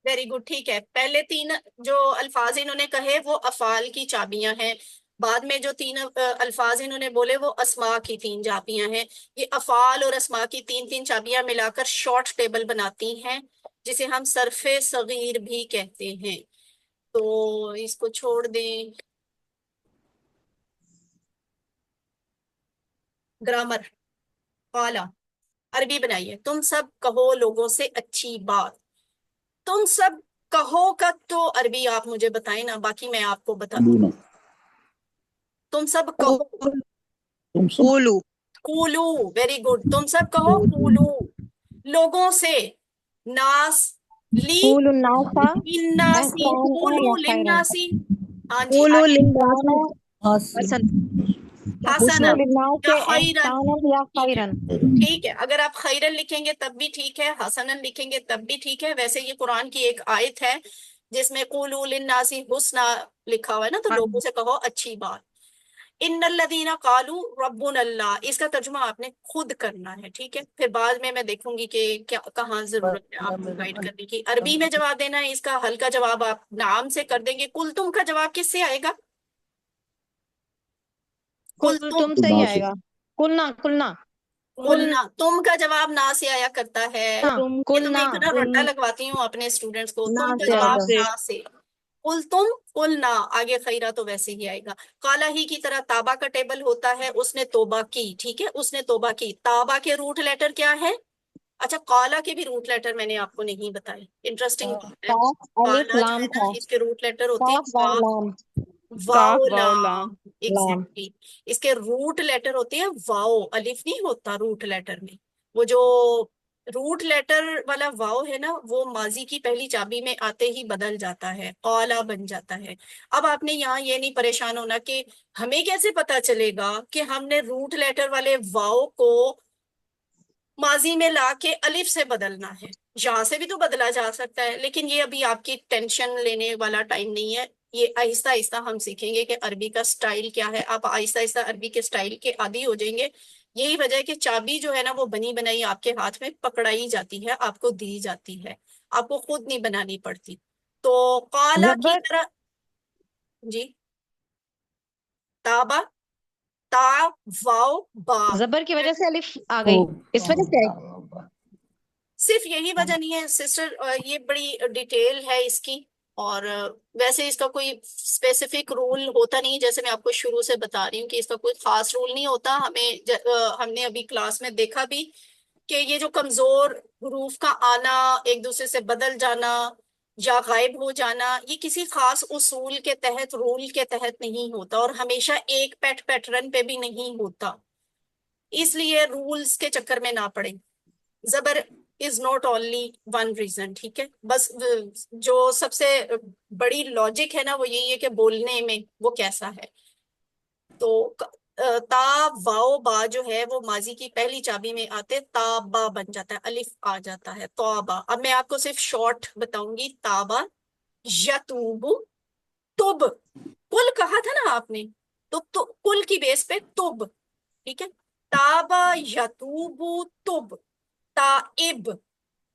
ویری گڈ، ٹھیک ہے. پہلے 3 جو الفاظ انہوں نے کہے وہ افعال کی چابیاں ہیں. بعد میں جو 3 الفاظ انہوں نے بولے وہ اسماء کی 3 چابیاں ہیں. یہ افعال اور اسماء کی 3 چابیاں ملا کر شارٹ ٹیبل بناتی ہیں جسے ہم صرف صغیر بھی کہتے ہیں. تو اس کو چھوڑ دیں. گرامر، قالا، عربی بنائیے. تم سب کہو لوگوں سے اچھی بات. تم سب کہو کا تو عربی آپ مجھے بتائیں نا، باقی میں آپ کو بتا دوں. لونا، تم سب کہو، تم سب قولو قولو، ویری گڈ. تم سب کہو قولو لوگوں سے. ناس، لی، قول الناس للناسی، احسانا قولو یا خیرا، للناسی. ہاں جی قولو آگے. للناس حسن حسنا قول الناس یا خیرن. احسانا یا ٹھیک ہے، خیرا. ٹھیک ہے. اگر آپ خیرن لکھیں گے تب بھی ٹھیک ہے، حسنن لکھیں گے تب بھی ٹھیک ہے. ویسے یہ قرآن کی ایک آیت ہے جس میں قولوا للناس حسنا لکھا ہوا ہے نا، تو لوگوں سے کہو اچھی بات. ان الذین قالوا ربنا اللہ، اس کا ترجمہ آپ نے خود کرنا ہے، ٹھیک ہے. پھر بعد میں دیکھوں گی کہ کہاں ضرورت ہے آپ کو گائیڈ کرنے کی. عربی میں جواب دینا ہے. اس کا ہل کا جواب آپ نام سے کر دیں گے. کل تم کا جواب کس سے آئے گا؟ کل کل تم، تم سے ہی نا آئے سے. گا. کلنا کلنا قلنا. تم کا جواب نا سے آیا کرتا ہے. تم یہ تو میں کلنا اتنا رٹا لگواتی ہوں اپنے اسٹوڈینٹس کو. نا تم کا سے آئے جواب گا. نا سے. قل تم، قلنا آگے خیرہ تو ویسے ہی آئے گا. قالا ہی کی طرح تابا کا ٹیبل ہوتا ہے. اس نے توبہ کی، ٹھیک ہے، اس نے توبہ کی. تابا کے روٹ لیٹر کیا ہے؟ اچھا، قالا کے بھی روٹ لیٹر میں نے آپ کو نہیں بتائے. انٹرسٹنگ بات ہے. کاف الف قالا جو لام ہے نا تھا، اس کے روٹ لیٹر ہوتے کاف ہیں واو قاف، لام، واو کاف واو لام. لام. لام. ایگزیکٹلی. اس کے روٹ لیٹر ہوتے ہیں واو، الف نہیں ہوتا روٹ لیٹر میں. وہ جو روٹ لیٹر والا واو ہے نا وہ ماضی کی پہلی چابی میں آتے ہی بدل جاتا ہے، قالا بن جاتا ہے. اب آپ نے یہاں یہ نہیں پریشان ہونا کہ ہمیں کیسے پتا چلے گا کہ ہم نے روٹ لیٹر والے واو کو ماضی میں لا کے الف سے بدلنا ہے. یہاں سے بھی تو بدلا جا سکتا ہے، لیکن یہ ابھی آپ کی ٹینشن لینے والا ٹائم نہیں ہے. یہ آہستہ آہستہ ہم سیکھیں گے کہ عربی کا سٹائل کیا ہے. آپ آہستہ آہستہ عربی کے سٹائل کے عادی ہو جائیں گے. یہی وجہ ہے کہ چابی جو ہے نا وہ بنی بنائی آپ کے ہاتھ میں پکڑائی جاتی ہے، آپ کو دی جاتی ہے، آپ کو خود نہیں بنانی پڑتی. تو قالا کی زبر طرح جی، تابا، تا، واو، با. زبر کی وجہ سے الف آ گئی، اس وجہ سے آئی. صرف یہی وجہ نہیں ہے سسٹر، یہ بڑی ڈیٹیل ہے اس کی. اور ویسے اس کا کوئی اسپیسیفک رول ہوتا نہیں، جیسے میں آپ کو شروع سے بتا رہی ہوں کہ اس کا کوئی خاص رول نہیں ہوتا. ہم نے ابھی کلاس میں دیکھا بھی کہ یہ جو کمزور حروف کا آنا، ایک دوسرے سے بدل جانا یا غائب ہو جانا، یہ کسی خاص اصول کے تحت، رول کے تحت نہیں ہوتا، اور ہمیشہ ایک پیٹرن پہ بھی نہیں ہوتا. اس لیے رولز کے چکر میں نہ پڑیں. زبر is not only one reason. ٹھیک ہے, بس جو سب سے بڑی لاجک ہے نا وہ یہی ہے کہ بولنے میں وہ کیسا ہے. تو تا واؤ با جو ہے وہ ماضی کی پہلی چابی میں آتے تابا بن جاتا ہے, الف آ جاتا ہے توبا. اب میں آپ کو صرف شارٹ بتاؤں گی. تابا یتوب تب, کل کہا تھا نا آپ نے, تو کل کی بیس پہ تب. ٹھیک ہے, تابا یتوب تب. تائب,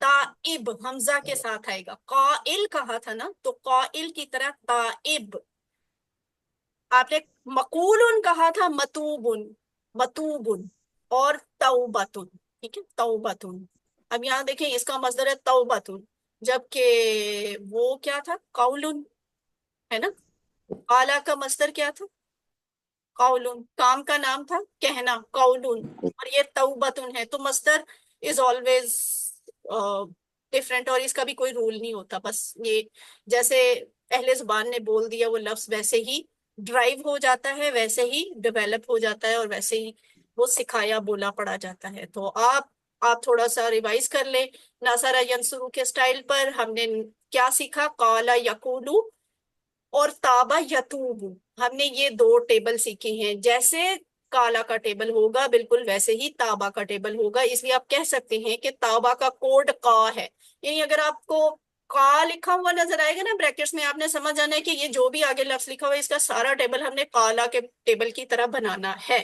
تائب حمزہ کے ساتھ آئے گا. قائل کہا تھا نا, تو قائل کی طرح تائب. آپ نے مقولن کہا تھا متوبن, متوبن اور توبتن. ٹھیک ہے, توبتن. اب یہاں دیکھیں اس کا مصدر ہے توبتن, جبکہ وہ کیا تھا, قولن ہے نا. قالا کا مصدر کیا تھا, قولن. کام کا نام تھا کہنا, قولن. اور یہ توبتن ہے, تو مصدر از آلویز ڈفرینٹ, اور اس کا بھی کوئی رول نہیں ہوتا. بس یہ جیسے اہل زبان نے بول دیا وہ لفظ ویسے ہی ڈرائیو ہو جاتا ہے, ویسے ہی ڈیولپ ہو جاتا ہے, اور ویسے ہی وہ سکھایا بولا پڑا جاتا ہے. تو آپ تھوڑا سا ریوائز کر لیں. ناصرہ ینصرو کے سٹائل پر ہم نے کیا سیکھا, قالا یقولو اور تابا یتوب. ہم نے یہ دو ٹیبل سیکھے ہیں. جیسے کالا کا ٹیبل ہوگا بالکل ویسے ہی تابا کا ٹیبل ہوگا. اس لیے آپ کہہ سکتے ہیں کہ تابا کا کوڈ کا ہے. یعنی اگر آپ کو کا لکھا ہوا نظر آئے گا نا بریکٹس میں, آپ نے سمجھ جانا ہے کہ یہ جو بھی آگے لفظ لکھا ہوا ہے اس کا سارا ٹیبل ہم نے کالا کے ٹیبل کی طرح بنانا ہے.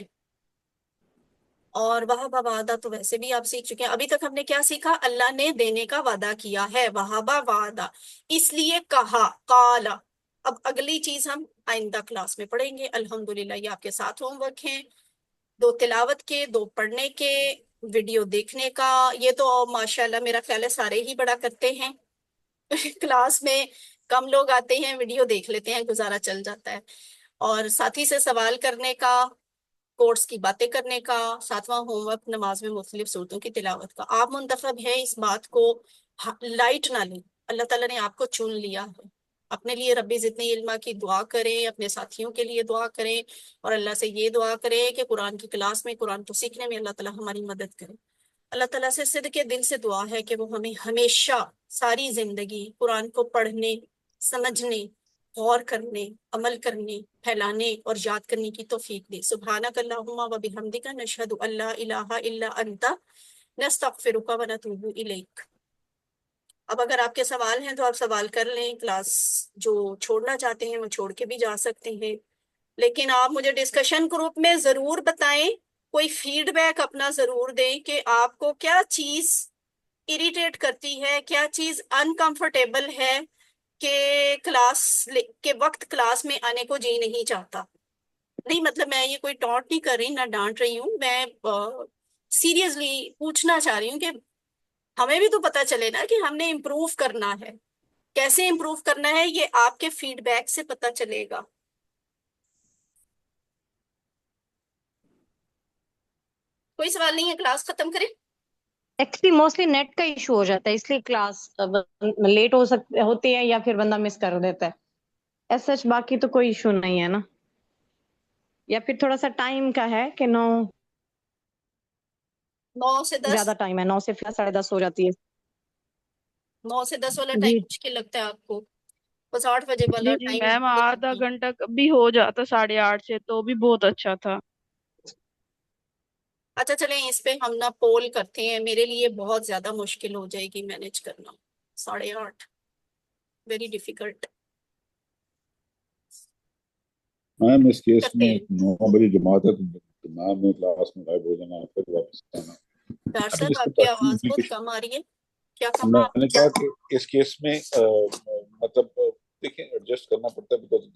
اور وہابا وعدہ تو ویسے بھی آپ سیکھ چکے ہیں. ابھی تک ہم نے کیا سیکھا, اللہ نے دینے کا وعدہ کیا ہے, وہابا وعدہ, اس لیے کہا کالا. اب اگلی چیز ہم آئندہ کلاس میں پڑھیں گے. الحمدللہ یہ آپ کے ساتھ ہوم ورک ہیں, 2 تلاوت کے, 2 پڑھنے کے, ویڈیو دیکھنے کا. یہ تو ماشاءاللہ میرا خیال ہے سارے ہی بڑا کرتے ہیں. کلاس میں کم لوگ آتے ہیں, ویڈیو دیکھ لیتے ہیں, گزارا چل جاتا ہے. اور ساتھی سے سوال کرنے کا, کورس کی باتیں کرنے کا, 7واں ہوم ورک نماز میں مختلف صورتوں کی تلاوت کا. آپ منتخب ہیں, اس بات کو لائٹ نہ لیں. اللہ تعالیٰ نے آپ کو چن لیا ہے. اپنے لیے ربی زدنی علما کی دعا کریں, اپنے ساتھیوں کے لیے دعا کریں, اور اللہ سے یہ دعا کریں کہ قرآن کی کلاس میں, قرآن کو سیکھنے میں اللہ تعالیٰ ہماری مدد کرے. اللہ تعالیٰ سے صدق دل سے دعا ہے کہ وہ ہمیں ہمیشہ ساری زندگی قرآن کو پڑھنے, سمجھنے, غور کرنے, عمل کرنے, پھیلانے اور یاد کرنے کی توفیق دے. سبحانک اللہم و بحمدک, نشہد ان لا الہ الا انت, نستغفرک و نتوب الیک. اب اگر آپ کے سوال ہیں تو آپ سوال کر لیں. کلاس جو چھوڑنا چاہتے ہیں وہ چھوڑ کے بھی جا سکتے ہیں, لیکن آپ مجھے ڈسکشن گروپ میں ضرور بتائیں, کوئی فیڈ بیک اپنا ضرور دیں کہ آپ کو کیا چیز اریٹیٹ کرتی ہے, کیا چیز انکمفرٹیبل ہے کہ کلاس کے وقت کلاس میں آنے کو جی نہیں چاہتا. نہیں مطلب میں یہ کوئی ٹانٹ نہیں کر رہی, نہ ڈانٹ رہی ہوں, میں سیریسلی پوچھنا چاہ رہی ہوں کہ ہمیں بھی تو پتا چلے نا کہ ہم نے امپروو کرنا ہے. کیسے امپروو کرنا ہے یہ آپ کے فیڈ بیک سے پتا چلے گا. کوئی سوال نہیں ہے, کلاس ختم کریں. ایکچولی موسٹلی نیٹ کا ایشو ہو جاتا ہے, اس لیے کلاس لیٹ ہوتی ہے یا پھر بندہ مس کر دیتا ہے. ایس سچ باقی تو کوئی ایشو نہیں ہے نا, یا پھر تھوڑا سا ٹائم کا ہے کہ 9 سے 10, زیادہ ٹائم ہے, 9 سے 10:30 ہو جاتی ہے. 9 سے 10 والا جی ٹائم مشکل لگتا ہے آپ کو, بس 8 بجے جی والا جی ٹائم. میم, آدھا گھنٹہ بھی ہو جاتا 8:30 سے تو بھی بہت اچھا تھا. اچھا چلیں اس پہ ہم نا پول کرتے ہیں. میرے لیے بہت زیادہ مشکل ہو جائے گی مینج کرنا. 8:30 ویری ڈیفیکلٹ. میم اس کیس کرتے میں ہیں 9 بجے جماعت ہے تو میم نے کلاس میں غائب ہو جانا, پھر واپس آنا. پیار اچھا, صاحب اس آپ پہ کی آواز بہت کم آ رہی ہے, کیا کہا میں آپ نے کہا کہ اس کیس میں مطلب دیکھیں ایڈجسٹ کرنا پڑتا ہے, بیکاز